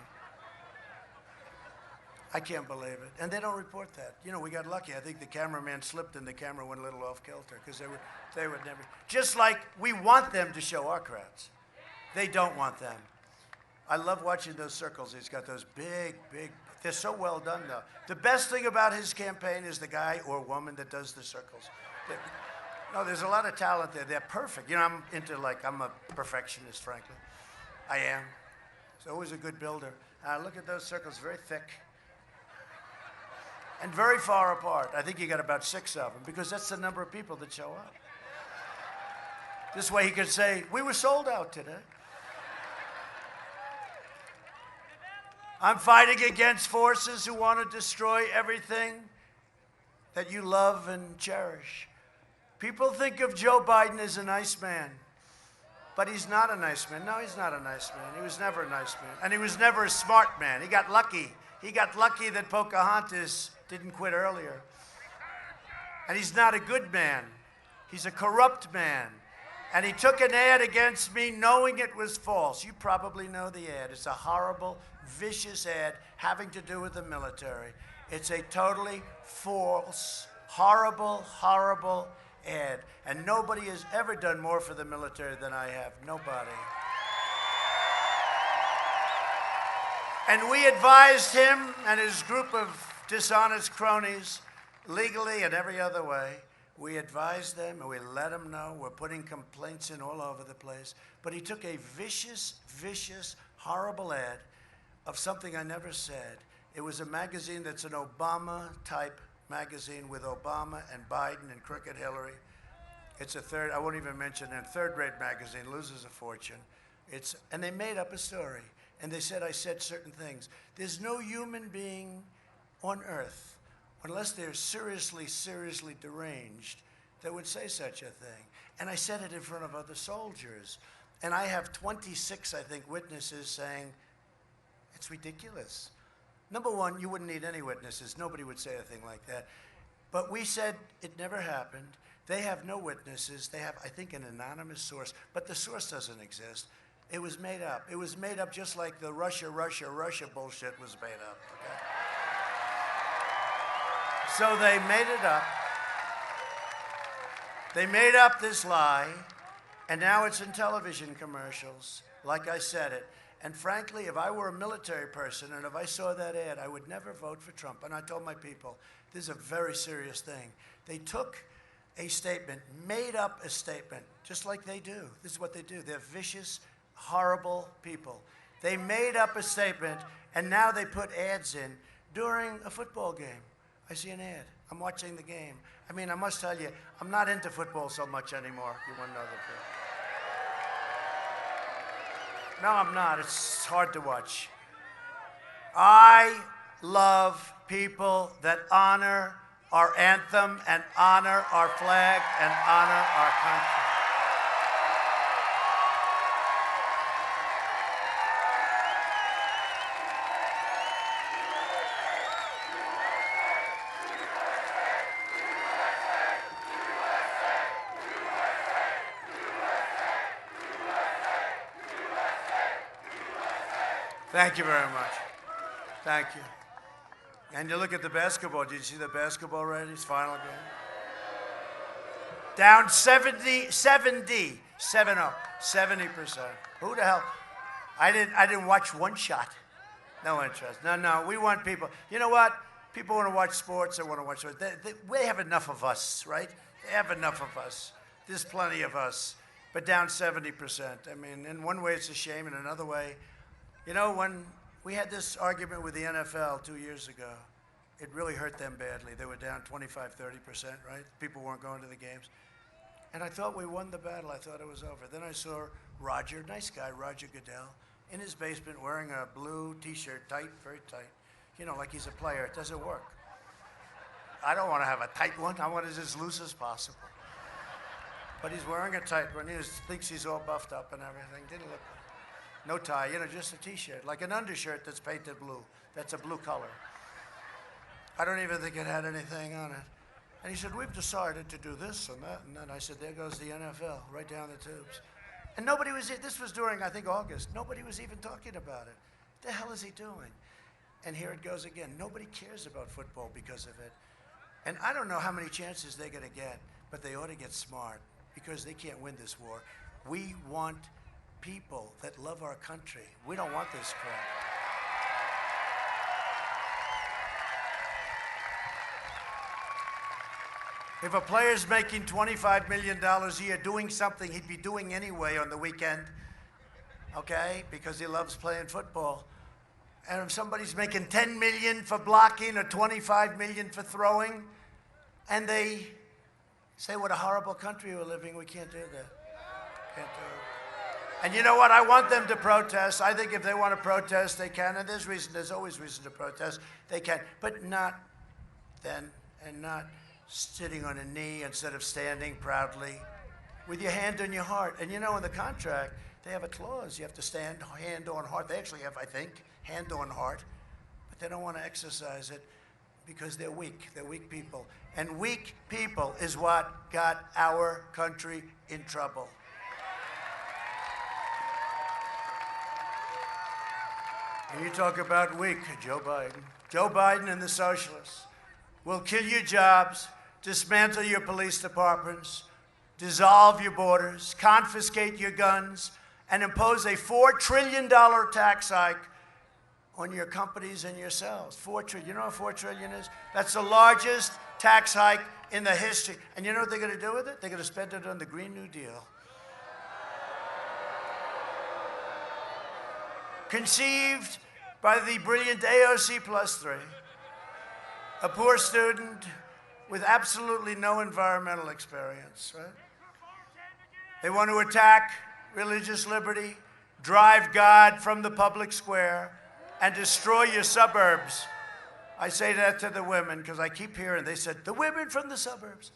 I can't believe it. And they don't report that. You know, we got lucky. I think the cameraman slipped and the camera went a little off kilter because they would never. Just like we want them to show our crowds. They don't want them. I love watching those circles. He's got those big, they're so well done though. The best thing about his campaign is the guy or woman that does the circles. No, there's a lot of talent there. They're perfect. You know, I'm a perfectionist, frankly. I am. He's always a good builder. Look at those circles, very thick. And very far apart. I think you got about 6 of them because that's the number of people that show up. This way he could say, we were sold out today. I'm fighting against forces who want to destroy everything that you love and cherish. People think of Joe Biden as a nice man, but he's not a nice man. No, he's not a nice man. He was never a nice man. And he was never a smart man. He got lucky. He got lucky that Pocahontas didn't quit earlier. And he's not a good man. He's a corrupt man. And he took an ad against me knowing it was false. You probably know the ad. It's a horrible, vicious ad having to do with the military. It's a totally false, horrible, horrible ad. And nobody has ever done more for the military than I have. Nobody. And we advised him and his group of dishonest cronies, legally and every other way. We advised them and we let them know. We're putting complaints in all over the place. But he took a vicious, vicious, horrible ad of something I never said. It was a magazine that's an Obama-type magazine with Obama and Biden and crooked Hillary. It's I won't even mention it, third-rate magazine, loses a fortune. And they made up a story. And they said I said certain things. There's no human being on earth, unless they're seriously, seriously deranged, that would say such a thing. And I said it in front of other soldiers. And I have 26, I think, witnesses saying, it's ridiculous. Number one, you wouldn't need any witnesses. Nobody would say a thing like that. But we said it never happened. They have no witnesses. They have, I think, an anonymous source. But the source doesn't exist. It was made up. It was made up just like the Russia bullshit was made up. Okay? So they made it up. They made up this lie, and now it's in television commercials, like I said it. And frankly, if I were a military person and if I saw that ad, I would never vote for Trump. And I told my people, this is a very serious thing. They took a statement, made up a statement, just like they do. This is what they do. They're vicious, horrible people. They made up a statement, and now they put ads in during a football game. I see an ad. I'm watching the game. I mean, I must tell you, I'm not into football so much anymore, if you want to know the truth. No, I'm not. It's hard to watch. I love people that honor our anthem and honor our flag and honor our country. Thank you very much. Thank you. And you look at the basketball. Did you see the basketball already? It's final game. Down 70%. Who the hell? I didn't watch one shot. No interest. No, we want people. You know what? People want to watch sports. They want to watch sports. They have enough of us, right? They have enough of us. There's plenty of us. But down 70%. I mean, in one way it's a shame. In another way, you know, when we had this argument with the NFL 2 years ago, it really hurt them badly. They were down 25, 30%, right? People weren't going to the games. And I thought we won the battle. I thought it was over. Then I saw Roger, nice guy, Roger Goodell, in his basement wearing a blue T-shirt, tight, very tight. You know, like he's a player. It doesn't work. I don't want to have a tight one. I want it as loose as possible. But he's wearing a tight one. He thinks he's all buffed up and everything. Didn't look good. No tie, you know, just a T-shirt, like an undershirt that's painted blue. That's a blue color. I don't even think it had anything on it. And he said, we've decided to do this and that and then. I said, there goes the NFL, right down the tubes. And nobody was, this was during, I think, August. Nobody was even talking about it. What the hell is he doing? And here it goes again. Nobody cares about football because of it. And I don't know how many chances they're going to get, but they ought to get smart because they can't win this war. We want people that love our country. We don't want this crap. If a player's making $25 million a year doing something he'd be doing anyway on the weekend, okay, because he loves playing football, and if somebody's making $10 million for blocking or $25 million for throwing, and they say what a horrible country we're living, we can't do that. Can't do it. And you know what? I want them to protest. I think if they want to protest, they can, and there's always reason to protest. They can, but not then, and not sitting on a knee instead of standing proudly with your hand on your heart. And you know, in the contract, they have a clause. You have to stand hand on heart. They actually have, I think, hand on heart, but they don't want to exercise it because they're weak. They're weak people. And weak people is what got our country in trouble. And you talk about weak, Joe Biden. Joe Biden and the socialists will kill your jobs, dismantle your police departments, dissolve your borders, confiscate your guns, and impose a $4 trillion tax hike on your companies and yourselves. $4 trillion. You know what $4 trillion is? That's the largest tax hike in the history. And you know what they're going to do with it? They're going to spend it on the Green New Deal. Conceived by the brilliant AOC +3, a poor student with absolutely no environmental experience, right? They want to attack religious liberty, drive God from the public square, and destroy your suburbs. I say that to the women because I keep hearing, they said, the women from the suburbs.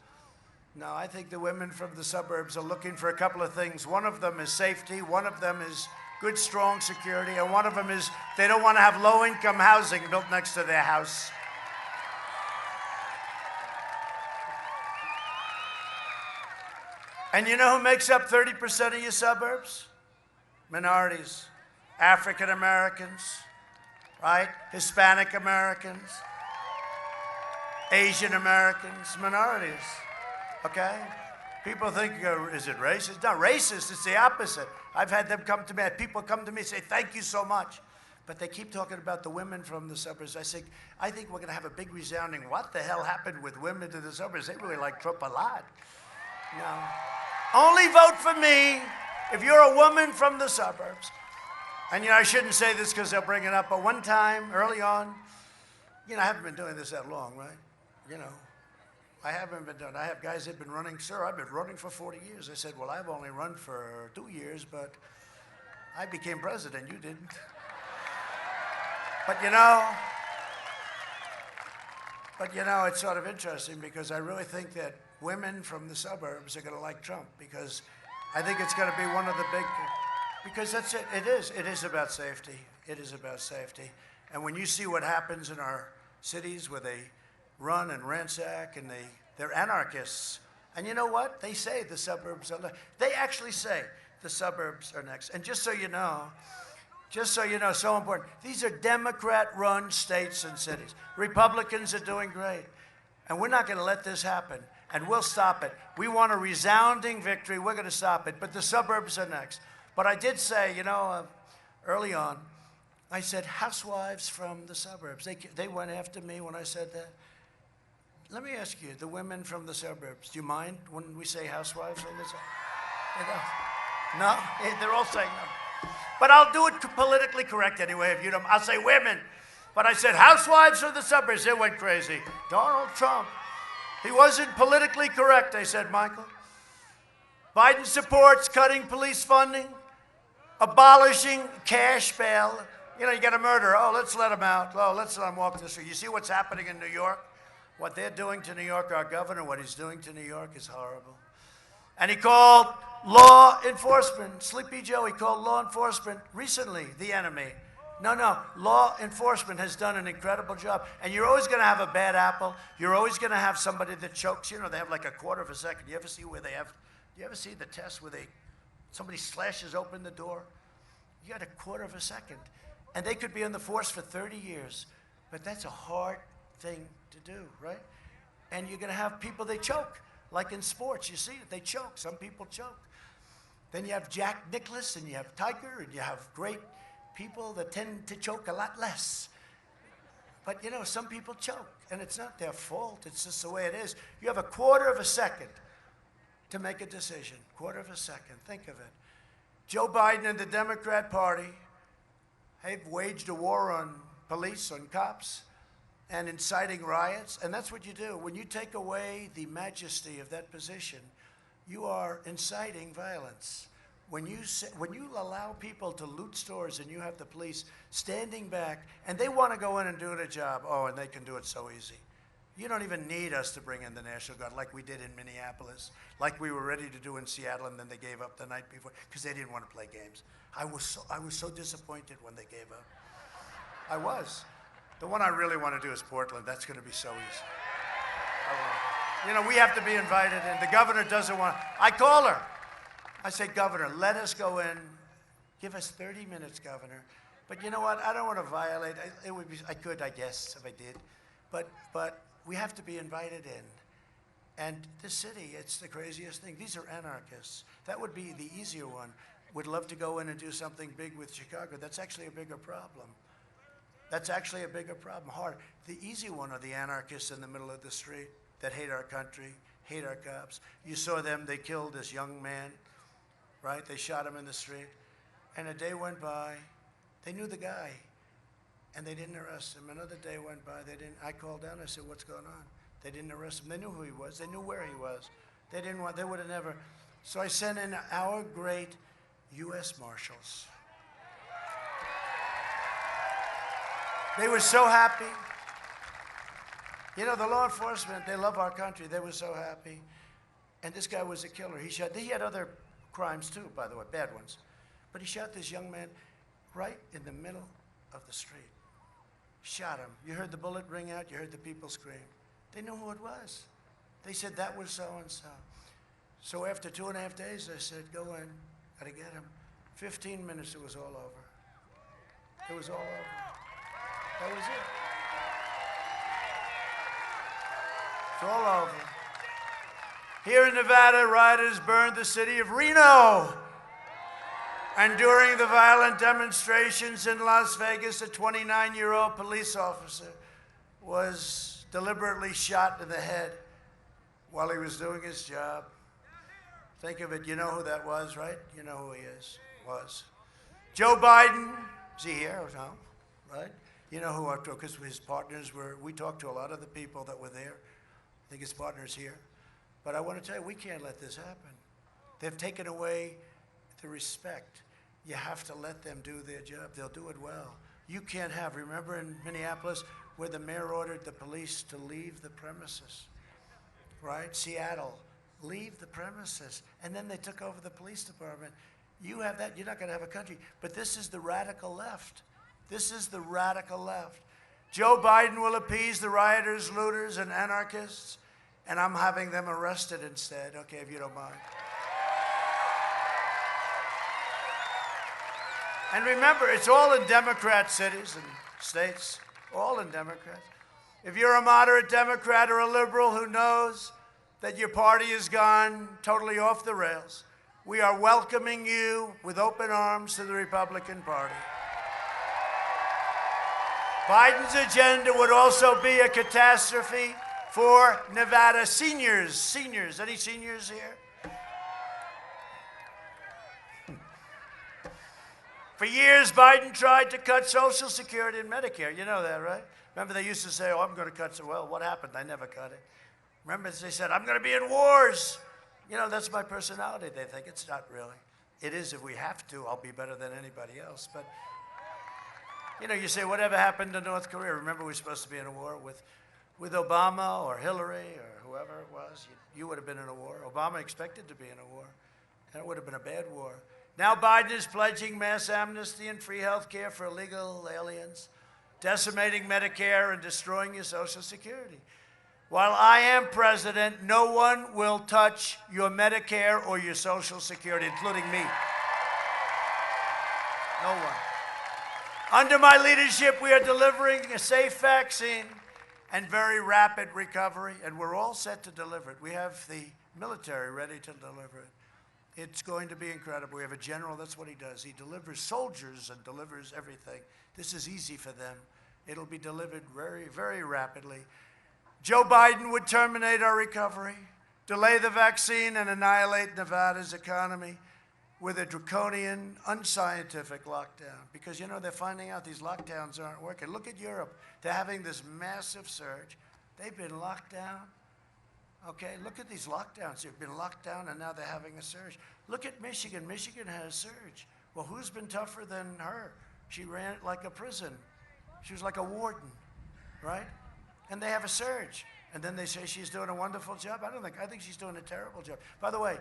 No, I think the women from the suburbs are looking for a couple of things. One of them is safety, one of them is good, strong security, and one of them is they don't want to have low-income housing built next to their house. And you know who makes up 30% of your suburbs? Minorities, African Americans, right? Hispanic Americans, Asian Americans, minorities, okay? People think, is it racist? It's not racist, it's the opposite. I've had them come to me, people come to me and say, thank you so much. But they keep talking about the women from the suburbs. I think we're going to have a big resounding, what the hell happened with women to the suburbs? They really like Trump a lot. No. Only vote for me if you're a woman from the suburbs. And, you know, I shouldn't say this because they'll bring it up, but one time, early on, you know, I haven't been doing this that long, right? You know, I haven't been doing it. I have guys that have been running, sir, I've been running for 40 years. I said, well, I've only run for 2 years, but I became president. You didn't. But, you know, it's sort of interesting because I really think that women from the suburbs are going to like Trump because I think it's going to be one of the big, because that's it. It is about safety. It is about safety. And when you see what happens in our cities where they run and ransack and they're anarchists. And you know what? They say the suburbs are, they actually say the suburbs are next. And just so you know, Just so you know, so important. These are Democrat-run states and cities. Republicans are doing great. And we're not going to let this happen. And we'll stop it. We want a resounding victory. We're going to stop it. But the suburbs are next. But I did say, you know, early on, I said housewives from the suburbs. They went after me when I said that. Let me ask you, the women from the suburbs, do you mind when we say housewives from the suburbs? No? They're all saying no. But I'll do it politically correct anyway. If you don't, I'll say women. But I said housewives from the suburbs. They went crazy. Donald Trump. He wasn't politically correct, they said, Michael. Biden supports cutting police funding, abolishing cash bail. You know, you get a murderer. Oh, let's let him out. Oh, let's let him walk the street. You see what's happening in New York? What they're doing to New York, our governor, what he's doing to New York is horrible. And he called law enforcement, Sleepy Joe, he called law enforcement recently the enemy. No, law enforcement has done an incredible job. And you're always going to have a bad apple. You're always going to have somebody that chokes. You know, they have like a quarter of a second. You ever see where they have, you ever see the test where somebody slashes open the door? You got a quarter of a second. And they could be on the force for 30 years. But that's a hard thing to do, right? And you're going to have people, they choke. Like in sports, you see it, they choke. Some people choke. Then you have Jack Nicklaus, and you have Tiger, and you have great people that tend to choke a lot less. But, you know, some people choke, and it's not their fault. It's just the way it is. You have a quarter of a second to make a decision. Quarter of a second. Think of it. Joe Biden and the Democrat Party have waged a war on police, on cops, and inciting riots. And that's what you do. When you take away the majesty of that position, you are inciting violence. When you allow people to loot stores and you have the police standing back and they want to go in and do their job, oh, and they can do it so easy. You don't even need us to bring in the National Guard like we did in Minneapolis, like we were ready to do in Seattle, and then they gave up the night before because they didn't want to play games. I was so disappointed when they gave up. I was. The one I really want to do is Portland. That's going to be so easy. You know, we have to be invited in. The governor doesn't want. I call her. I say, Governor, let us go in. Give us 30 minutes, Governor. But you know what? I don't want to violate. It would be. I could, I guess, if I did. But we have to be invited in. And this city, it's the craziest thing. These are anarchists. That would be the easier one. Would love to go in and do something big with Chicago. That's actually a bigger problem. That's actually a bigger problem, hard. The easy one are the anarchists in the middle of the street that hate our country, hate our cops. You saw them, they killed this young man, right? They shot him in the street. And a day went by, they knew the guy, and they didn't arrest him. Another day went by, I called down, I said, what's going on? They didn't arrest him. They knew who he was, they knew where he was. They would have never. So I sent in our great U.S. Marshals. They were so happy. You know, the law enforcement, they love our country. They were so happy. And this guy was a killer. He had other crimes too, by the way, bad ones. But he shot this young man right in the middle of the street. Shot him. You heard the bullet ring out. You heard the people scream. They knew who it was. They said that was so-and-so. So after 2.5 days, I said, go in. Got to get him. 15 minutes, it was all over. It was all over. That was it. It's all over. Here in Nevada, rioters burned the city of Reno. And during the violent demonstrations in Las Vegas, a 29-year-old police officer was deliberately shot in the head while he was doing his job. Think of it. You know who that was, right? You know who he was. Joe Biden. Is he here? No, right? You know who I talked to, because his partners we talked to a lot of the people that were there. I think his partner's here. But I want to tell you, we can't let this happen. They've taken away the respect. You have to let them do their job. They'll do it well. You can't have, remember in Minneapolis, where the mayor ordered the police to leave the premises, right? Seattle, leave the premises. And then they took over the police department. You have that, you're not going to have a country. But this is the radical left. This is the radical left. Joe Biden will appease the rioters, looters, and anarchists, and I'm having them arrested instead, okay, if you don't mind. And remember, it's all in Democrat cities and states, all in Democrats. If you're a moderate Democrat or a liberal who knows that your party has gone totally off the rails, we are welcoming you with open arms to the Republican Party. Biden's agenda would also be a catastrophe for Nevada seniors. Seniors, any seniors here? For years, Biden tried to cut Social Security and Medicare. You know that, right? Remember, they used to say, oh, I'm going to cut it. Well, what happened? I never cut it. Remember, they said, I'm going to be in wars. You know, that's my personality. They think it's not really. It is if we have to. I'll be better than anybody else. But, you know, you say, whatever happened to North Korea? Remember, we were supposed to be in a war with Obama or Hillary or whoever it was. You would have been in a war. Obama expected to be in a war. And it would have been a bad war. Now Biden is pledging mass amnesty and free health care for illegal aliens, decimating Medicare and destroying your Social Security. While I am president, no one will touch your Medicare or your Social Security, including me. No one. Under my leadership, we are delivering a safe vaccine and very rapid recovery, and we're all set to deliver it. We have the military ready to deliver it. It's going to be incredible. We have a general, that's what he does. He delivers soldiers and delivers everything. This is easy for them. It'll be delivered very, very rapidly. Joe Biden would terminate our recovery, delay the vaccine, and annihilate Nevada's economy with a draconian, unscientific lockdown. Because, you know, they're finding out these lockdowns aren't working. Look at Europe. They're having this massive surge. They've been locked down. Okay, look at these lockdowns. They've been locked down, and now they're having a surge. Look at Michigan. Michigan had a surge. Well, who's been tougher than her? She ran it like a prison. She was like a warden, right? And they have a surge. And then they say she's doing a wonderful job. I think she's doing a terrible job. By the way,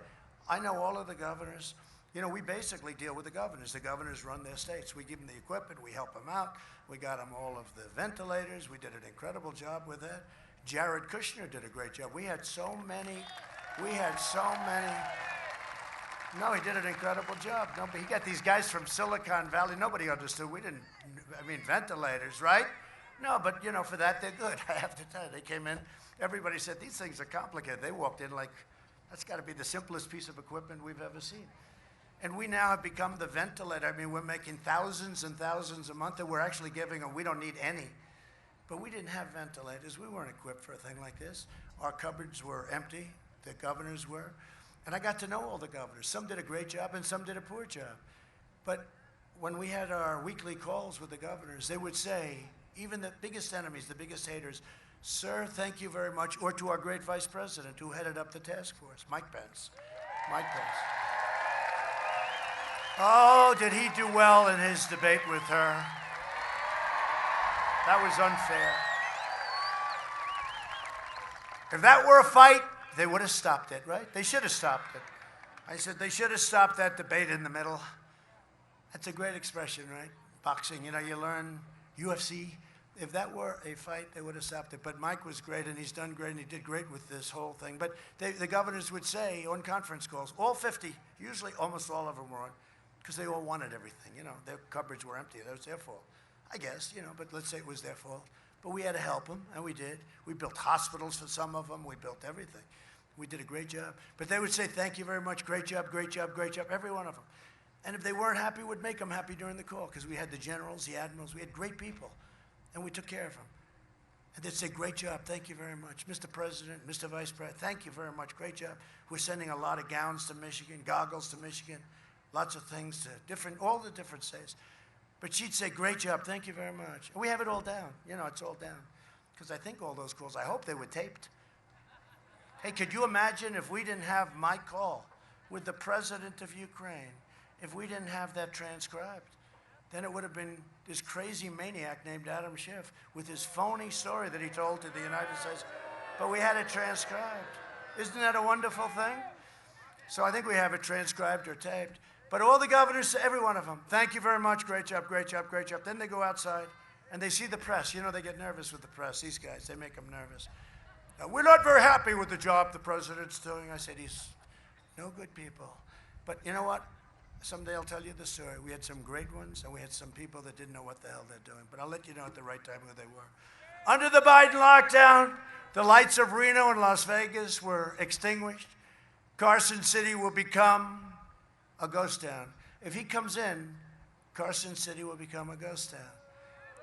I know all of the governors. You know, we basically deal with the governors. The governors run their states. We give them the equipment. We help them out. We got them all of the ventilators. We did an incredible job with that. Jared Kushner did a great job. We had so many. No, he did an incredible job. No, but he got these guys from Silicon Valley. Nobody understood. Ventilators, right? No, but, you know, for that, they're good. I have to tell you, they came in. Everybody said, these things are complicated. They walked in like, that's got to be the simplest piece of equipment we've ever seen. And we now have become the ventilator. I mean, we're making thousands and thousands a month, and we're actually giving them, we don't need any. But we didn't have ventilators. We weren't equipped for a thing like this. Our cupboards were empty. The governors were. And I got to know all the governors. Some did a great job, and some did a poor job. But when we had our weekly calls with the governors, they would say, even the biggest enemies, the biggest haters, sir, thank you very much, or to our great vice president who headed up the task force, Mike Pence. Mike Pence. Oh, did he do well in his debate with her? That was unfair. If that were a fight, they would have stopped it, right? They should have stopped it. I said they should have stopped that debate in the middle. That's a great expression, right? Boxing, you know, you learn UFC. If that were a fight, they would have stopped it. But Mike was great, and he's done great, and he did great with this whole thing. But the governors would say on conference calls, all 50, usually almost all of them were on, because they all wanted everything. You know, their cupboards were empty. That was their fault, I guess, you know, but let's say it was their fault. But we had to help them, and we did. We built hospitals for some of them. We built everything. We did a great job. But they would say, thank you very much, great job, great job, great job, every one of them. And if they weren't happy, we'd make them happy during the call, because we had the generals, the admirals, we had great people, and we took care of them. And they'd say, great job, thank you very much. Mr. President, Mr. Vice President, thank you very much, great job. We're sending a lot of gowns to Michigan, goggles to Michigan, lots of things to all the different states. But she'd say, great job, thank you very much. And we have it all down. You know, it's all down. Because I think all those calls, I hope they were taped. Hey, could you imagine if we didn't have my call with the president of Ukraine, if we didn't have that transcribed? Then it would have been this crazy maniac named Adam Schiff with his phony story that he told to the United States. But we had it transcribed. Isn't that a wonderful thing? So I think we have it transcribed or taped. But all the governors, every one of them, thank you very much, great job, great job, great job. Then they go outside and they see the press. You know, they get nervous with the press. These guys, they make them nervous. We're not very happy with the job the president's doing. I said, he's no good people. But you know what? Someday I'll tell you the story. We had some great ones, and we had some people that didn't know what the hell they're doing. But I'll let you know at the right time who they were. Under the Biden lockdown, the lights of Reno and Las Vegas were extinguished. Carson City will become a ghost town. If he comes in, Carson City will become a ghost town.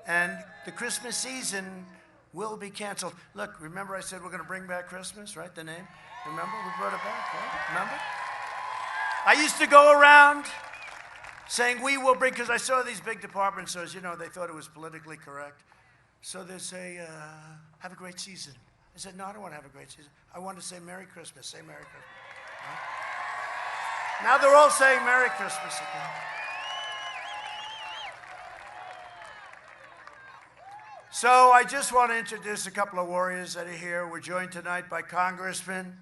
And the Christmas season will be canceled. Look, remember I said we're going to bring back Christmas, right? The name? Remember? We brought it back, right? Remember? I used to go around saying we will bring, because I saw these big department stores, you know, they thought it was politically correct. So they say, have a great season. I said, no, I don't want to have a great season. I want to say Merry Christmas. Say Merry Christmas. Huh? Now they're all saying Merry Christmas again. So I just want to introduce a couple of warriors that are here. We're joined tonight by Congressman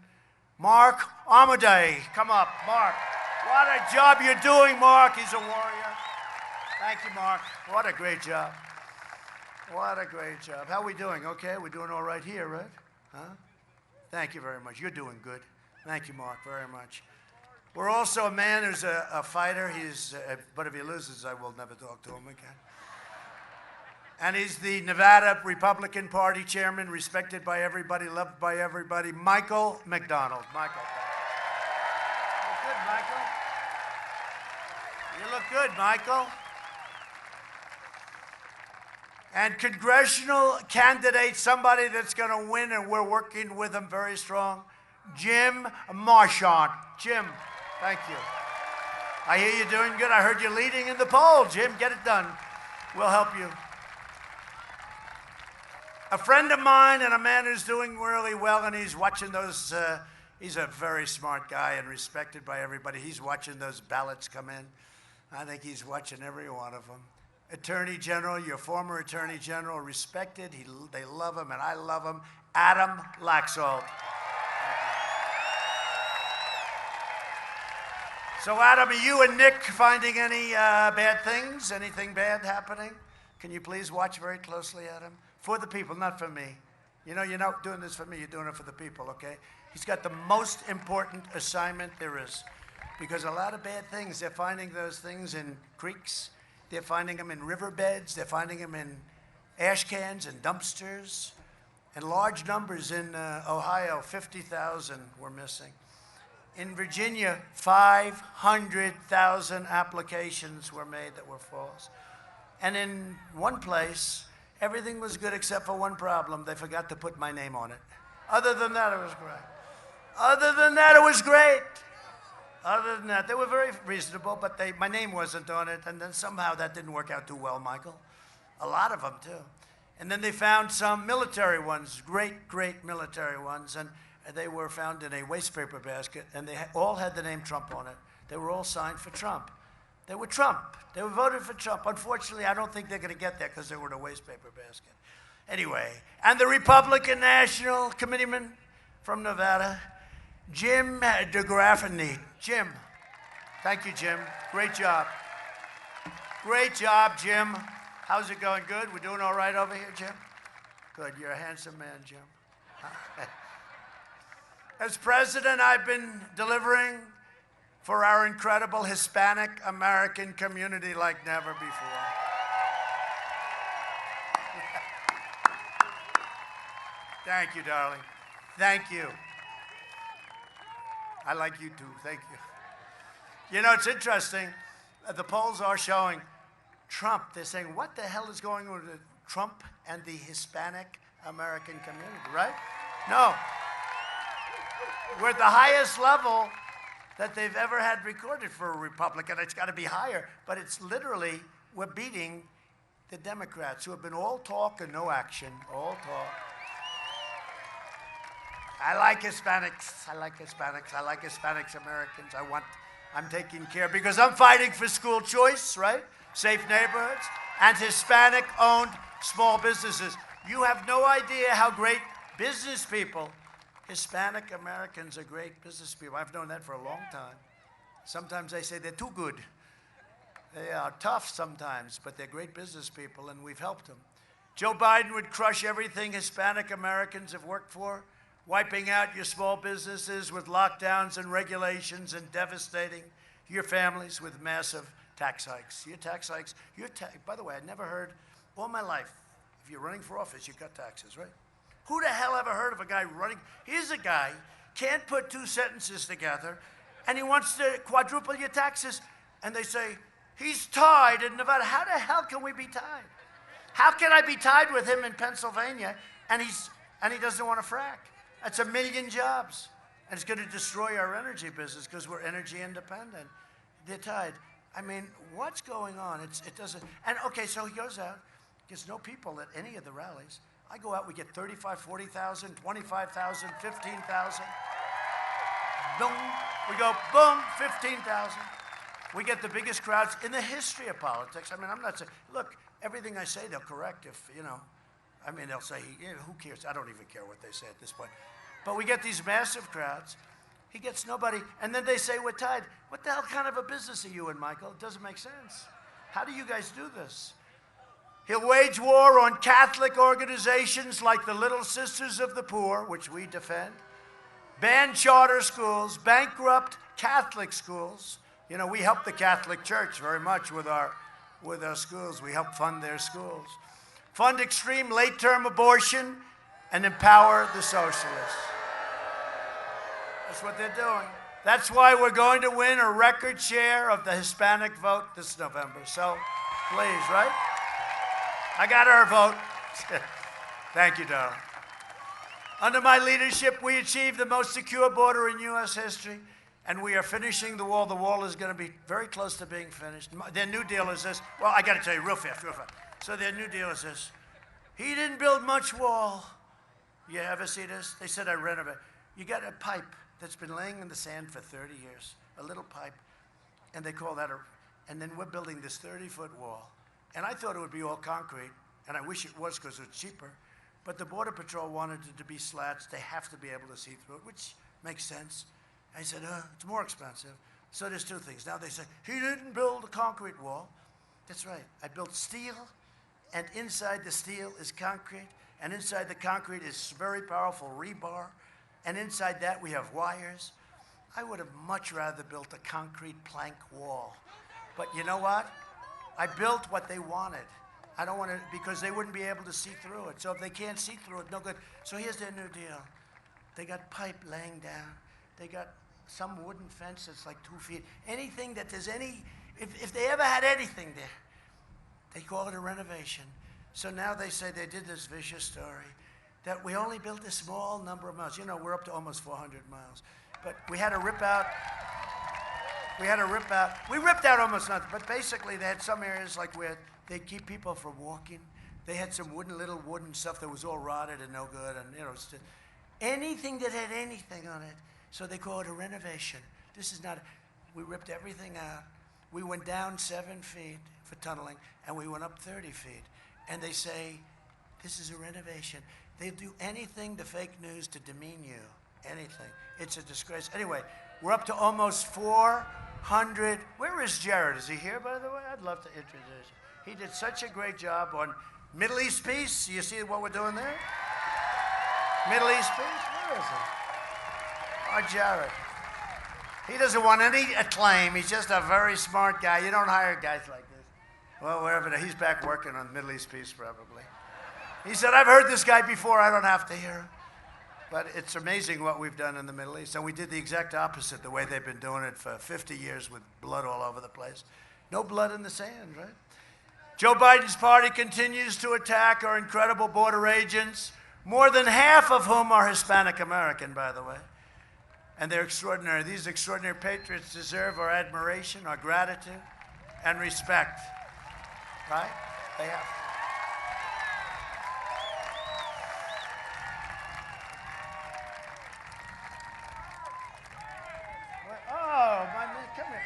Mark Armadale. Come up, Mark. What a job you're doing, Mark. He's a warrior. Thank you, Mark. What a great job. What a great job. How are we doing? Okay, we're doing all right here, right? Huh? Thank you very much. You're doing good. Thank you, Mark, very much. We're also a man who's a fighter. But if he loses, I will never talk to him again. And he's the Nevada Republican Party chairman, respected by everybody, loved by everybody, Michael McDonald. Michael. You look good, Michael. You look good, Michael. And congressional candidate, somebody that's going to win, and we're working with him very strong, Jim Marchant. Jim, thank you. I hear you're doing good. I heard you're leading in the poll. Jim, get it done. We'll help you. A friend of mine and a man who's doing really well, and he's watching those, he's a very smart guy and respected by everybody. He's watching those ballots come in. I think he's watching every one of them. Attorney General, your former Attorney General, respected. They love him, and I love him. Adam Laxalt. So, Adam, are you and Nick finding any bad things? Anything bad happening? Can you please watch very closely, Adam? For the people, not for me. You know, you're not doing this for me, you're doing it for the people, okay? He's got the most important assignment there is. Because a lot of bad things, they're finding those things in creeks, they're finding them in riverbeds, they're finding them in ash cans and dumpsters. And large numbers in Ohio, 50,000 were missing. In Virginia, 500,000 applications were made that were false. And in one place, everything was good except for one problem. They forgot to put my name on it. Other than that, it was great. Other than that, it was great. Other than that, they were very reasonable, but my name wasn't on it. And then somehow that didn't work out too well, Michael. A lot of them, too. And then they found some military ones, great, great military ones. And they were found in a waste paper basket. And they all had the name Trump on it. They were all signed for Trump. They were Trump. They were voted for Trump. Unfortunately, I don't think they're going to get there because they were in a waste paper basket. Anyway, and the Republican National Committeeman from Nevada, Jim DeGraffeney. Jim. Thank you, Jim. Great job. Great job, Jim. How's it going? Good? We're doing all right over here, Jim? Good. You're a handsome man, Jim. As president, I've been delivering for our incredible Hispanic American community like never before. Thank you, darling. Thank you. I like you too. Thank you. You know, it's interesting. The polls are showing Trump. They're saying, what the hell is going on with Trump and the Hispanic American community, right? No. We're at the highest level that they've ever had recorded for a Republican. It's got to be higher, but it's literally, we're beating the Democrats, who have been all talk and no action, all talk. I like Hispanics, I like Hispanics, I like Hispanics Americans. I'm taking care, because I'm fighting for school choice, right? Safe neighborhoods, and Hispanic-owned small businesses. You have no idea how great business people, Hispanic Americans are great business people. I've known that for a long time. Sometimes they say they're too good. They are tough sometimes, but they're great business people, and we've helped them. Joe Biden would crush everything Hispanic Americans have worked for, wiping out your small businesses with lockdowns and regulations and devastating your families with massive tax hikes. Your tax hikes, by the way, I never heard all my life, if you're running for office, you cut taxes, right? Who the hell ever heard of a guy running? Here's a guy, can't put two sentences together, and he wants to quadruple your taxes, and they say, he's tied in Nevada. How the hell can we be tied? How can I be tied with him in Pennsylvania, and he doesn't want to frack? That's 1 million jobs. And it's going to destroy our energy business because we're energy independent. They're tied. I mean, what's going on? It doesn't. And okay, so he goes out, gets no people at any of the rallies. I go out, we get 35, 40,000, 25,000, 15,000. Boom. We go, boom, 15,000. We get the biggest crowds in the history of politics. I mean, I'm not saying, look, everything I say, they'll correct if, I mean, they'll say, who cares? I don't even care what they say at this point. But we get these massive crowds. He gets nobody. And then they say we're tied. What the hell kind of a business are you in, Michael? It doesn't make sense. How do you guys do this? He'll wage war on Catholic organizations like the Little Sisters of the Poor, which we defend, ban charter schools, bankrupt Catholic schools. We help the Catholic Church very much with our schools. We help fund their schools. Fund extreme late-term abortion and empower the socialists. That's what they're doing. That's why we're going to win a record share of the Hispanic vote this November. So, please, right? I got our vote. Thank you, darling. Under my leadership, we achieved the most secure border in U.S. history, and we are finishing the wall. The wall is going to be very close to being finished. Their new deal is this. Well, I got to tell you real fast. So their new deal is this. He didn't build much wall. You ever see this? They said I renovated. You got a pipe that's been laying in the sand for 30 years, a little pipe, and they call that and then we're building this 30-foot wall. And I thought it would be all concrete, and I wish it was because it's cheaper, but the Border Patrol wanted it to be slats. They have to be able to see through it, which makes sense. I said, it's more expensive. So there's two things. Now they say, he didn't build a concrete wall. That's right. I built steel, and inside the steel is concrete, and inside the concrete is very powerful rebar, and inside that we have wires. I would have much rather built a concrete plank wall. But you know what? I built what they wanted. I don't want to, because they wouldn't be able to see through it. So if they can't see through it, no good. So here's their new deal. They got pipe laying down. They got some wooden fence that's like 2 feet. Anything that there's if they ever had anything there, they call it a renovation. So now they say they did this vicious story that we only built a small number of miles. We're up to almost 400 miles. But we had to rip out. We ripped out almost nothing. But basically, they had some areas like where they'd keep people from walking. They had some little wooden stuff that was all rotted and no good. And, anything that had anything on it. So they call it a renovation. This is not, we ripped everything out. We went down 7 feet for tunneling, and we went up 30 feet. And they say, this is a renovation. They do anything, the fake news, to demean you. Anything. It's a disgrace. Anyway, we're up to almost 400. Where is Jared? Is he here, by the way? I'd love to introduce you. He did such a great job on Middle East peace. You see what we're doing there? Middle East peace? Where is he? Oh, Jared. He doesn't want any acclaim. He's just a very smart guy. You don't hire guys like this. Well, wherever. He's back working on Middle East peace, probably. He said, I've heard this guy before. I don't have to hear him. But it's amazing what we've done in the Middle East. And we did the exact opposite, the way they've been doing it for 50 years with blood all over the place. No blood in the sand, right? Joe Biden's party continues to attack our incredible border agents, more than half of whom are Hispanic American, by the way. And they're extraordinary. These extraordinary patriots deserve our admiration, our gratitude, and respect. Right? They have to. Oh, my man, come here.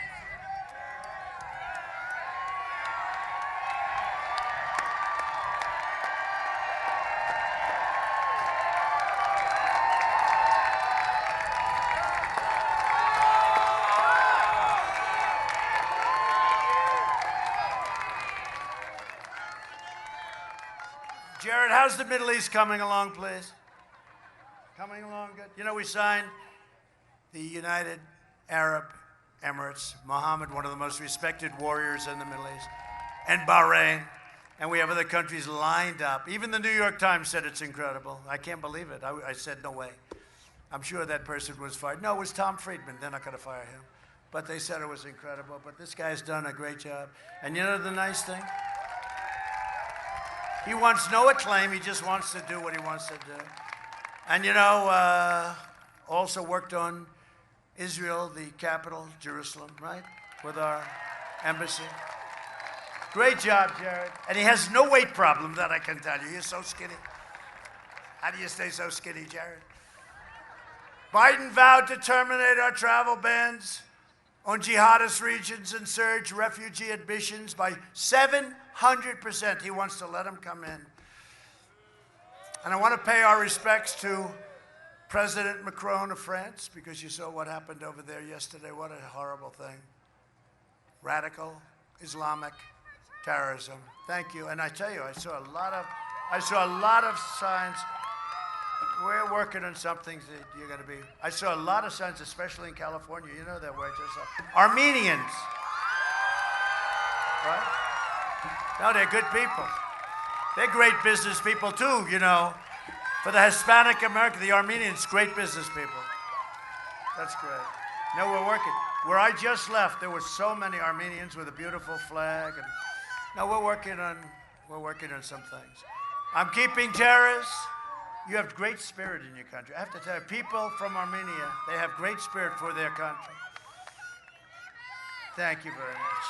Jared, how's the Middle East coming along, please? Coming along good? We signed the United Arab Emirates, Mohammed, one of the most respected warriors in the Middle East, and Bahrain. And we have other countries lined up. Even the New York Times said it's incredible. I can't believe it. I said, no way. I'm sure that person was fired. No, it was Tom Friedman. They're not going to fire him. But they said it was incredible. But this guy's done a great job. And you know the nice thing? He wants no acclaim. He just wants to do what he wants to do. And you know, also worked on Israel, the capital, Jerusalem, right? With our embassy. Great job, Jared. And he has no weight problem, that I can tell you. He's so skinny. How do you stay so skinny, Jared? Biden vowed to terminate our travel bans on jihadist regions and surge refugee admissions by 700%. He wants to let them come in. And I want to pay our respects to President Macron of France, because you saw what happened over there yesterday. What a horrible thing. Radical Islamic terrorism. Thank you. And I tell you, I saw a lot of signs. We're working on some things that you're going to be. I saw a lot of signs, especially in California. You know that we're just Armenians. Right? No, they're good people. They're great business people too, you know. For the Hispanic American, the Armenians, great business people. That's great. No, we're working. Where I just left, there were so many Armenians with a beautiful flag. And no, we're working on some things. I'm keeping terrorists. You have great spirit in your country. I have to tell you, people from Armenia, they have great spirit for their country. Thank you very much.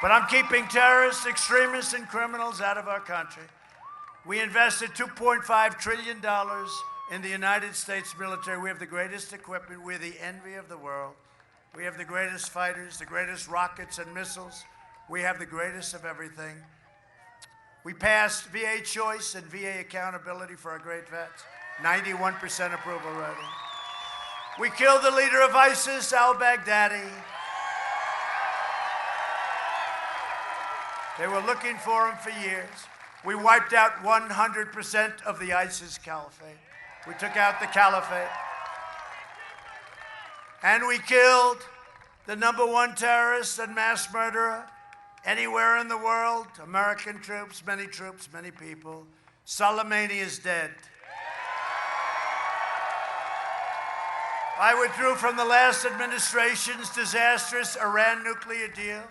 But I'm keeping terrorists, extremists, and criminals out of our country. We invested $2.5 trillion in the United States military. We have the greatest equipment. We're the envy of the world. We have the greatest fighters, the greatest rockets and missiles. We have the greatest of everything. We passed VA choice and VA accountability for our great vets. 91% approval rating. We killed the leader of ISIS, al-Baghdadi. They were looking for him for years. We wiped out 100% of the ISIS caliphate. We took out the caliphate. And we killed the #1 terrorist and mass murderer anywhere in the world. American troops, many people. Soleimani is dead. I withdrew from the last administration's disastrous Iran nuclear deal.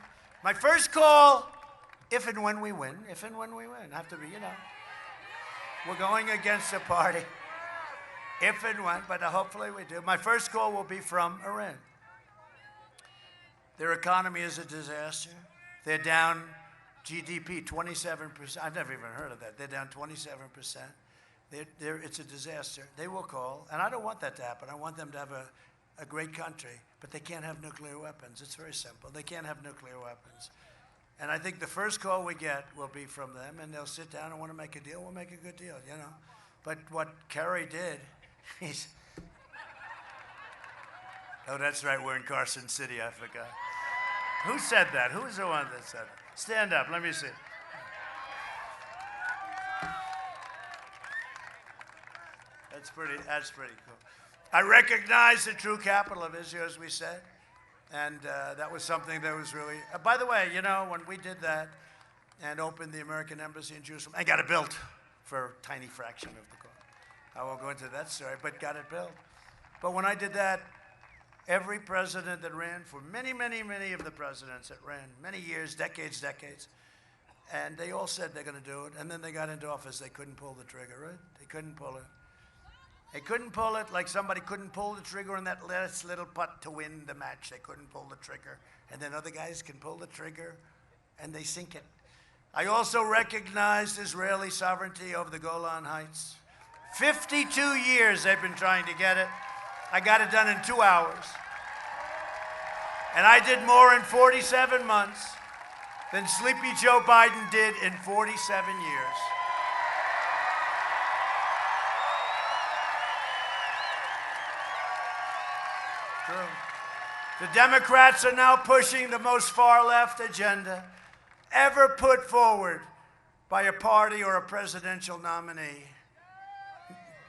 My first call, if and when we win, have to be, you know. We're going against the party. If and when, but hopefully we do. My first call will be from Iran. Their economy is a disaster. They're down GDP 27%. I've never even heard of that. They're down 27%. It's a disaster. They will call, and I don't want that to happen. I want them to have a great country, but they can't have nuclear weapons. It's very simple. They can't have nuclear weapons. And I think the first call we get will be from them, and they'll sit down and want to make a deal. We'll make a good deal, you know. But what Kerry did, oh, that's right, we're in Carson City, I forgot. Who said that? Who's the one that said it? Stand up, let me see. That's pretty cool. I recognize the true capital of Israel, as we said. And that was something that was really, by the way, you know, when we did that and opened the American Embassy in Jerusalem, I got it built for a tiny fraction of the cost. I won't go into that story, but got it built. But when I did that, every president that ran, for many of the presidents that ran, many years, decades, and they all said they're going to do it, and then they got into office, they couldn't pull the trigger, right? They couldn't pull it. They couldn't pull it like somebody couldn't pull the trigger on that last little putt to win the match. They couldn't pull the trigger. And then other guys can pull the trigger, and they sink it. I also recognized Israeli sovereignty over the Golan Heights. 52 years they've been trying to get it. I got it done in 2 hours. And I did more in 47 months than Sleepy Joe Biden did in 47 years. True. The Democrats are now pushing the most far-left agenda ever put forward by a party or a presidential nominee.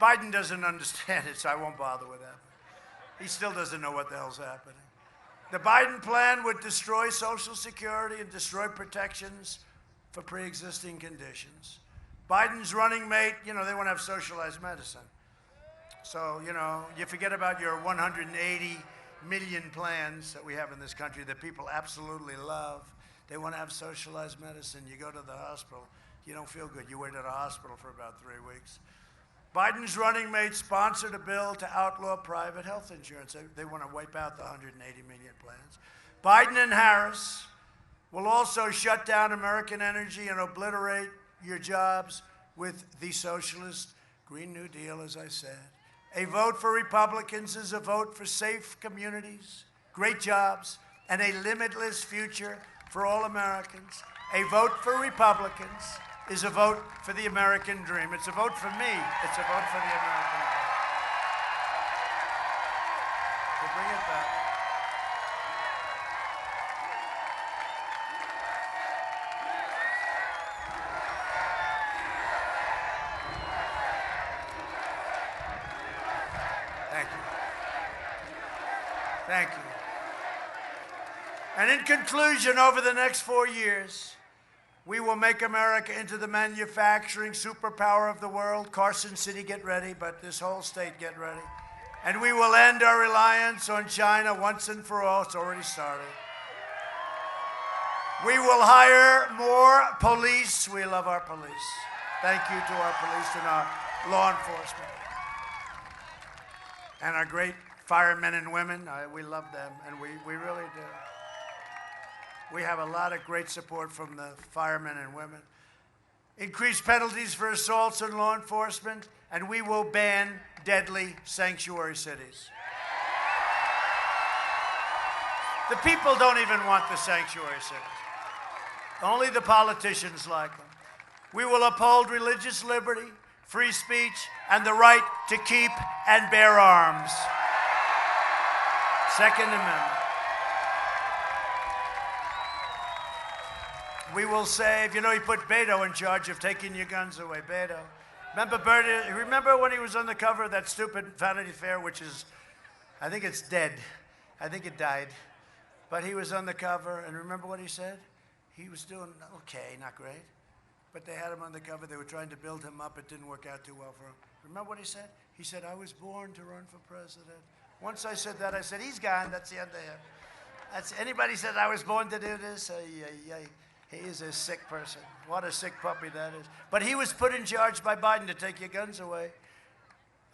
Biden doesn't understand it, so I won't bother with that. He still doesn't know what the hell's happening. The Biden plan would destroy Social Security and destroy protections for pre-existing conditions. Biden's running mate, they want to have socialized medicine. So, you forget about your 180 million plans that we have in this country that people absolutely love. They want to have socialized medicine. You go to the hospital, you don't feel good. You wait at a hospital for about 3 weeks. Biden's running mate sponsored a bill to outlaw private health insurance. They want to wipe out the 180 million plans. Biden and Harris will also shut down American energy and obliterate your jobs with the socialist Green New Deal, as I said. A vote for Republicans is a vote for safe communities, great jobs, and a limitless future for all Americans. A vote for Republicans is a vote for the American dream. It's a vote for me. It's a vote for the American dream. So bring it back. Thank you. Thank you. And in conclusion, over the next 4 years, we will make America into the manufacturing superpower of the world. Carson City, get ready, but this whole state, get ready. And we will end our reliance on China once and for all. It's already started. We will hire more police. We love our police. Thank you to our police and our law enforcement. And our great firemen and women. We love them, and we really do. We have a lot of great support from the firemen and women. Increase penalties for assaults on law enforcement, and we will ban deadly sanctuary cities. The people don't even want the sanctuary cities. Only the politicians like them. We will uphold religious liberty, free speech, and the right to keep and bear arms. Second Amendment. We will save, he put Beto in charge of taking your guns away. Beto. Remember when he was on the cover of that stupid Vanity Fair, which is, I think it's dead. I think it died. But he was on the cover, and remember what he said? He was doing okay, not great. But they had him on the cover. They were trying to build him up. It didn't work out too well for him. Remember what he said? He said, I was born to run for president. Once I said that, I said, he's gone. That's the end of him. Anybody said I was born to do this? He is a sick person. What a sick puppy that is. But he was put in charge by Biden to take your guns away.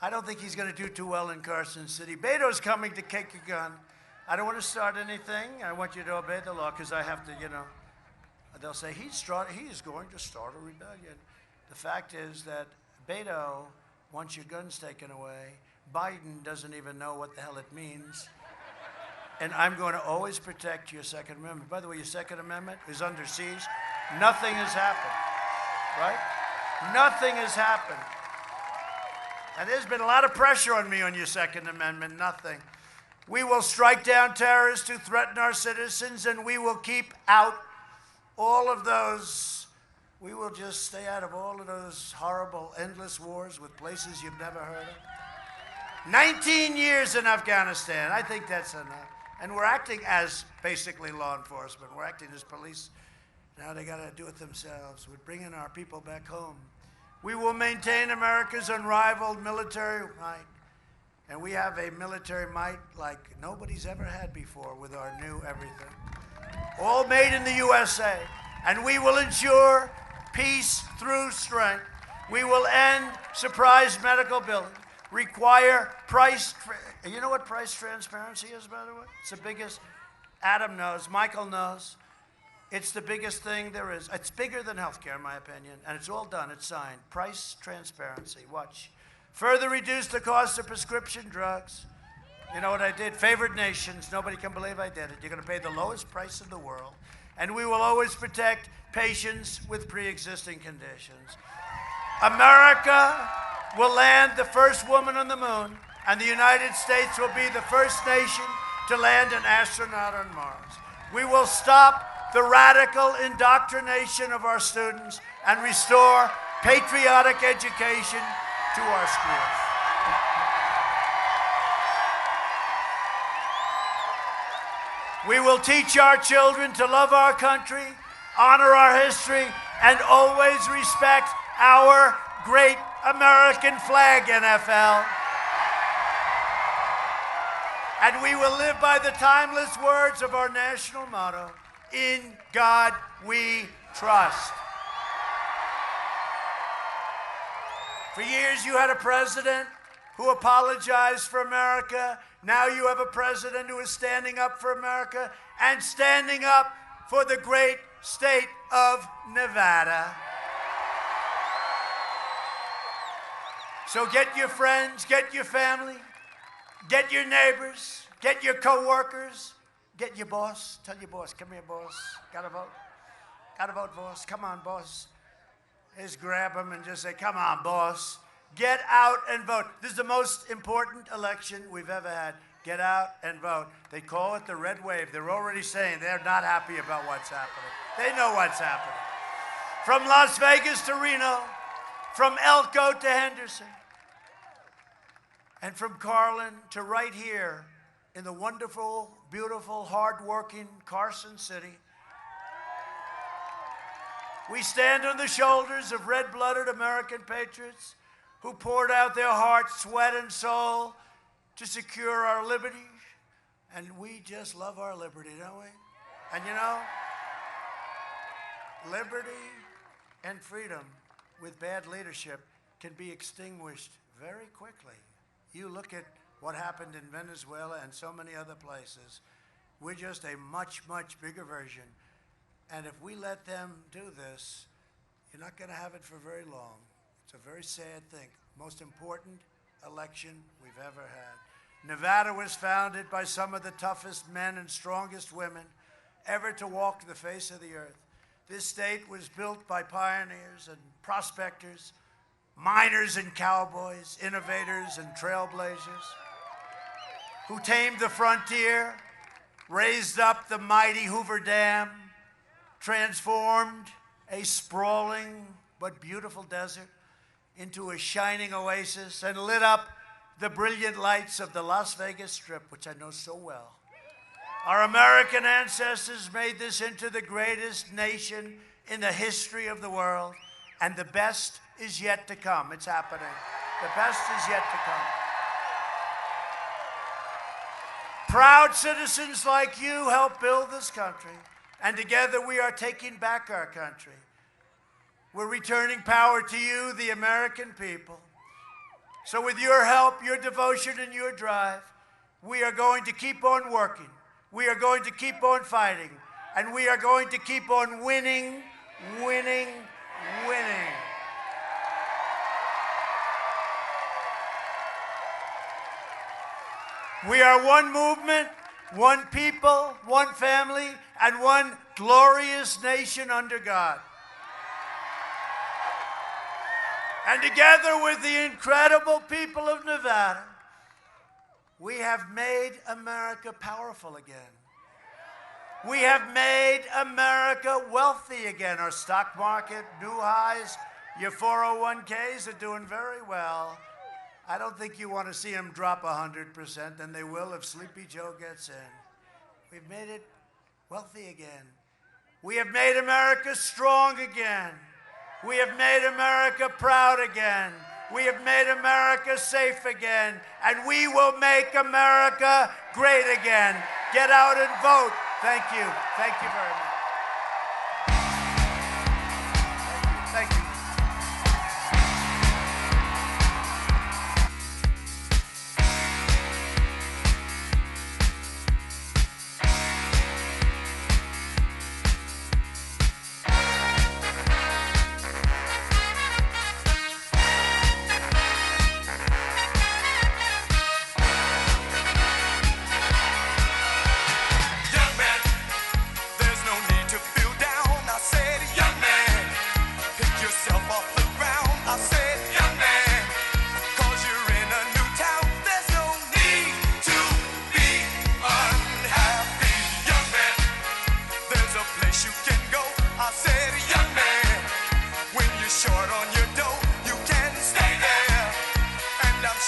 I don't think he's going to do too well in Carson City. Beto's coming to take your gun. I don't want to start anything. I want you to obey the law because I have to, They'll say, he's going to start a rebellion. The fact is that Beto wants your guns taken away. Biden doesn't even know what the hell it means. And I'm going to always protect your Second Amendment. By the way, your Second Amendment is under siege. Nothing has happened, right? Nothing has happened. And there's been a lot of pressure on me on your Second Amendment. Nothing. We will strike down terrorists who threaten our citizens, and we will keep out all of those. We will just stay out of all of those horrible, endless wars with places you've never heard of. 19 years in Afghanistan. I think that's enough. And we're acting as basically law enforcement. We're acting as police. Now they got to do it themselves. We're bringing our people back home. We will maintain America's unrivaled military might. And we have a military might like nobody's ever had before with our new everything. All made in the USA. And we will ensure peace through strength. We will end surprise medical billing. Require price. You know what price transparency is, by the way? It's the biggest. Adam knows. Michael knows. It's the biggest thing there is. It's bigger than healthcare, in my opinion, and it's all done. It's signed. Price transparency. Watch. Further reduce the cost of prescription drugs. You know what I did? Favored nations. Nobody can believe I did it. You're going to pay the lowest price in the world, and we will always protect patients with pre-existing conditions. America will land the first woman on the moon, and the United States will be the first nation to land an astronaut on Mars. We will stop the radical indoctrination of our students and restore patriotic education to our schools. We will teach our children to love our country, honor our history, and always respect our great American flag, NFL. And we will live by the timeless words of our national motto, "In God we trust." For years you had a president who apologized for America. Now you have a president who is standing up for America and standing up for the great state of Nevada. So get your friends, get your family, get your neighbors, get your co-workers, get your boss. Tell your boss, come here, boss. Gotta vote. Gotta vote, boss. Come on, boss. Just grab them and just say, come on, boss. Get out and vote. This is the most important election we've ever had. Get out and vote. They call it the red wave. They're already saying they're not happy about what's happening. They know what's happening. From Las Vegas to Reno, from Elko to Henderson, and from Carlin to right here in the wonderful, beautiful, hard-working Carson City. We stand on the shoulders of red-blooded American patriots who poured out their heart, sweat, and soul to secure our liberty. And we just love our liberty, don't we? And you know, liberty and freedom with bad leadership can be extinguished very quickly. You look at what happened in Venezuela and so many other places. We're just a much, much bigger version. And if we let them do this, you're not going to have it for very long. It's a very sad thing. Most important election we've ever had. Nevada was founded by some of the toughest men and strongest women ever to walk the face of the earth. This state was built by pioneers and prospectors, miners and cowboys, innovators and trailblazers, who tamed the frontier, raised up the mighty Hoover Dam, transformed a sprawling but beautiful desert into a shining oasis, and lit up the brilliant lights of the Las Vegas Strip, which I know so well. Our American ancestors made this into the greatest nation in the history of the world, and the best is yet to come. It's happening. The best is yet to come. Proud citizens like you help build this country, and together we are taking back our country. We're returning power to you, the American people. So with your help, your devotion, and your drive, we are going to keep on working. We are going to keep on fighting. And we are going to keep on winning, winning, winning. We are one movement, one people, one family, and one glorious nation under God. And together with the incredible people of Nevada, we have made America powerful again. We have made America wealthy again. Our stock market, new highs, your 401ks are doing very well. I don't think you want to see them drop 100%, and they will if Sleepy Joe gets in. We've made it wealthy again. We have made America strong again. We have made America proud again. We have made America safe again. And we will make America great again. Get out and vote. Thank you. Thank you very much. Thank you. Young man, there's no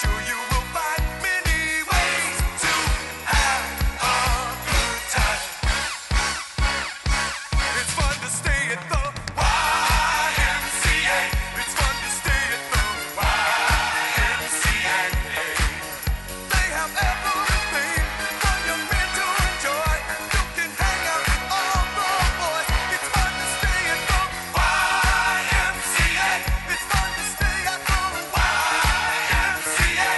sure you will find many ways to have a good time. It's fun to stay at the YMCA. It's fun to stay at the YMCA. They have everything for young men to enjoy. You can hang out with all the boys. It's fun to stay at the YMCA. It's fun to stay at the YMCA.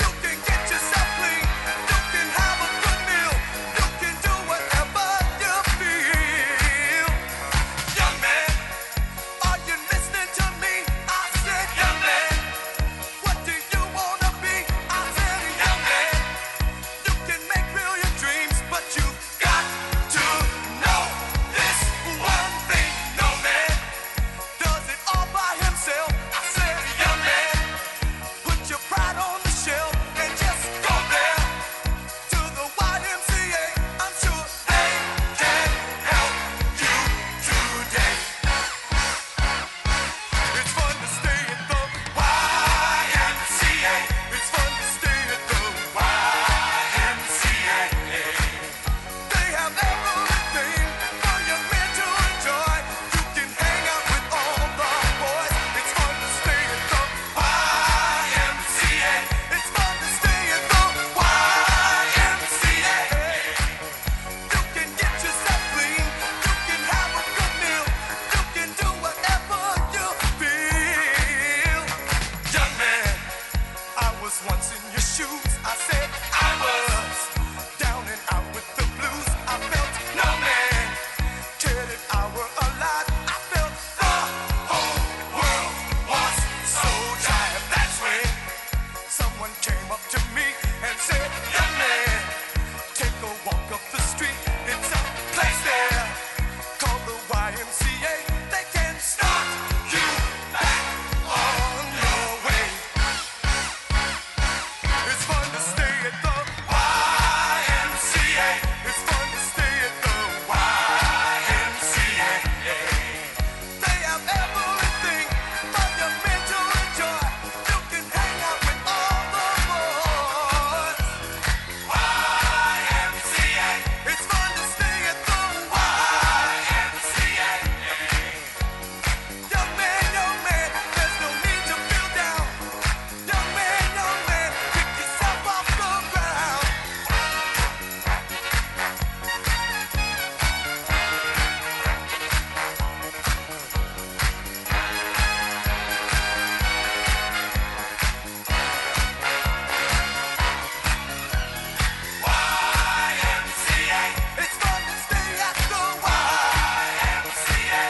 You can get yourself clean. You can have a good meal. You can do whatever you feel. Young man, are you listening to me? I said, young man, what do you wanna be? I said, young man, you can make real your dreams, but you got to know this one thing. No man does it all by himself. I said, young man, put your pride on the shelf and just go there to the YMCA. I'm sure they can help you today. It's fun to stay at the YMCA. It's fun to stay at the YMCA. They have everything for young men to enjoy. You can hang out with all the boys. It's fun to stay at the YMCA. It's fun to stay at the YMCA. You can get yourself clean. You can have a good meal. You can do whatever you feel. Young man, I was once in your shoes. I said I was down and out with the blues. I felt no man cared if I were alive. I felt the whole world was so tired. That's when someone came up to me and said, young man, take a walk up the street. It's a place there called the YMCA. They can start you back on your way. It's fun to stay at the YMCA. It's fun to stay at the YMCA. They have everything for young men to enjoy. You can hang out with all the boys. YMCA. It's fun to stay at the YMCA. Young man, there's no need to feel down. Young man, pick yourself off the ground. YMCA. It's fun to stay at the YMCA.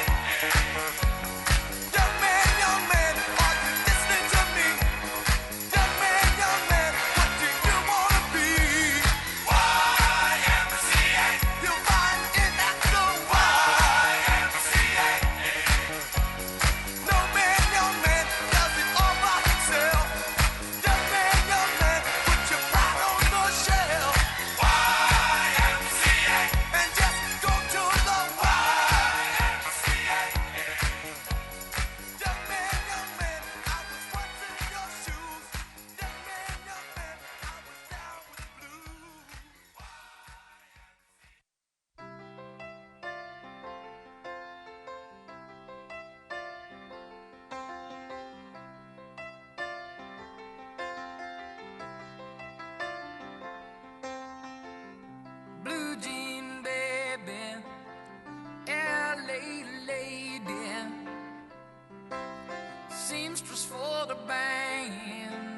Young man, are you listening to me? Young man, what do you wanna be? YMCA. You'll find it at the YMCA. No man, young man, does it all by himself. Young man, put your pride on the shelf. YMCA. And just go to the YMCA. Young man, I was once in your shoes. Young man, I was down with the blues. Blue jean baby, LA lady, seamstress for the band.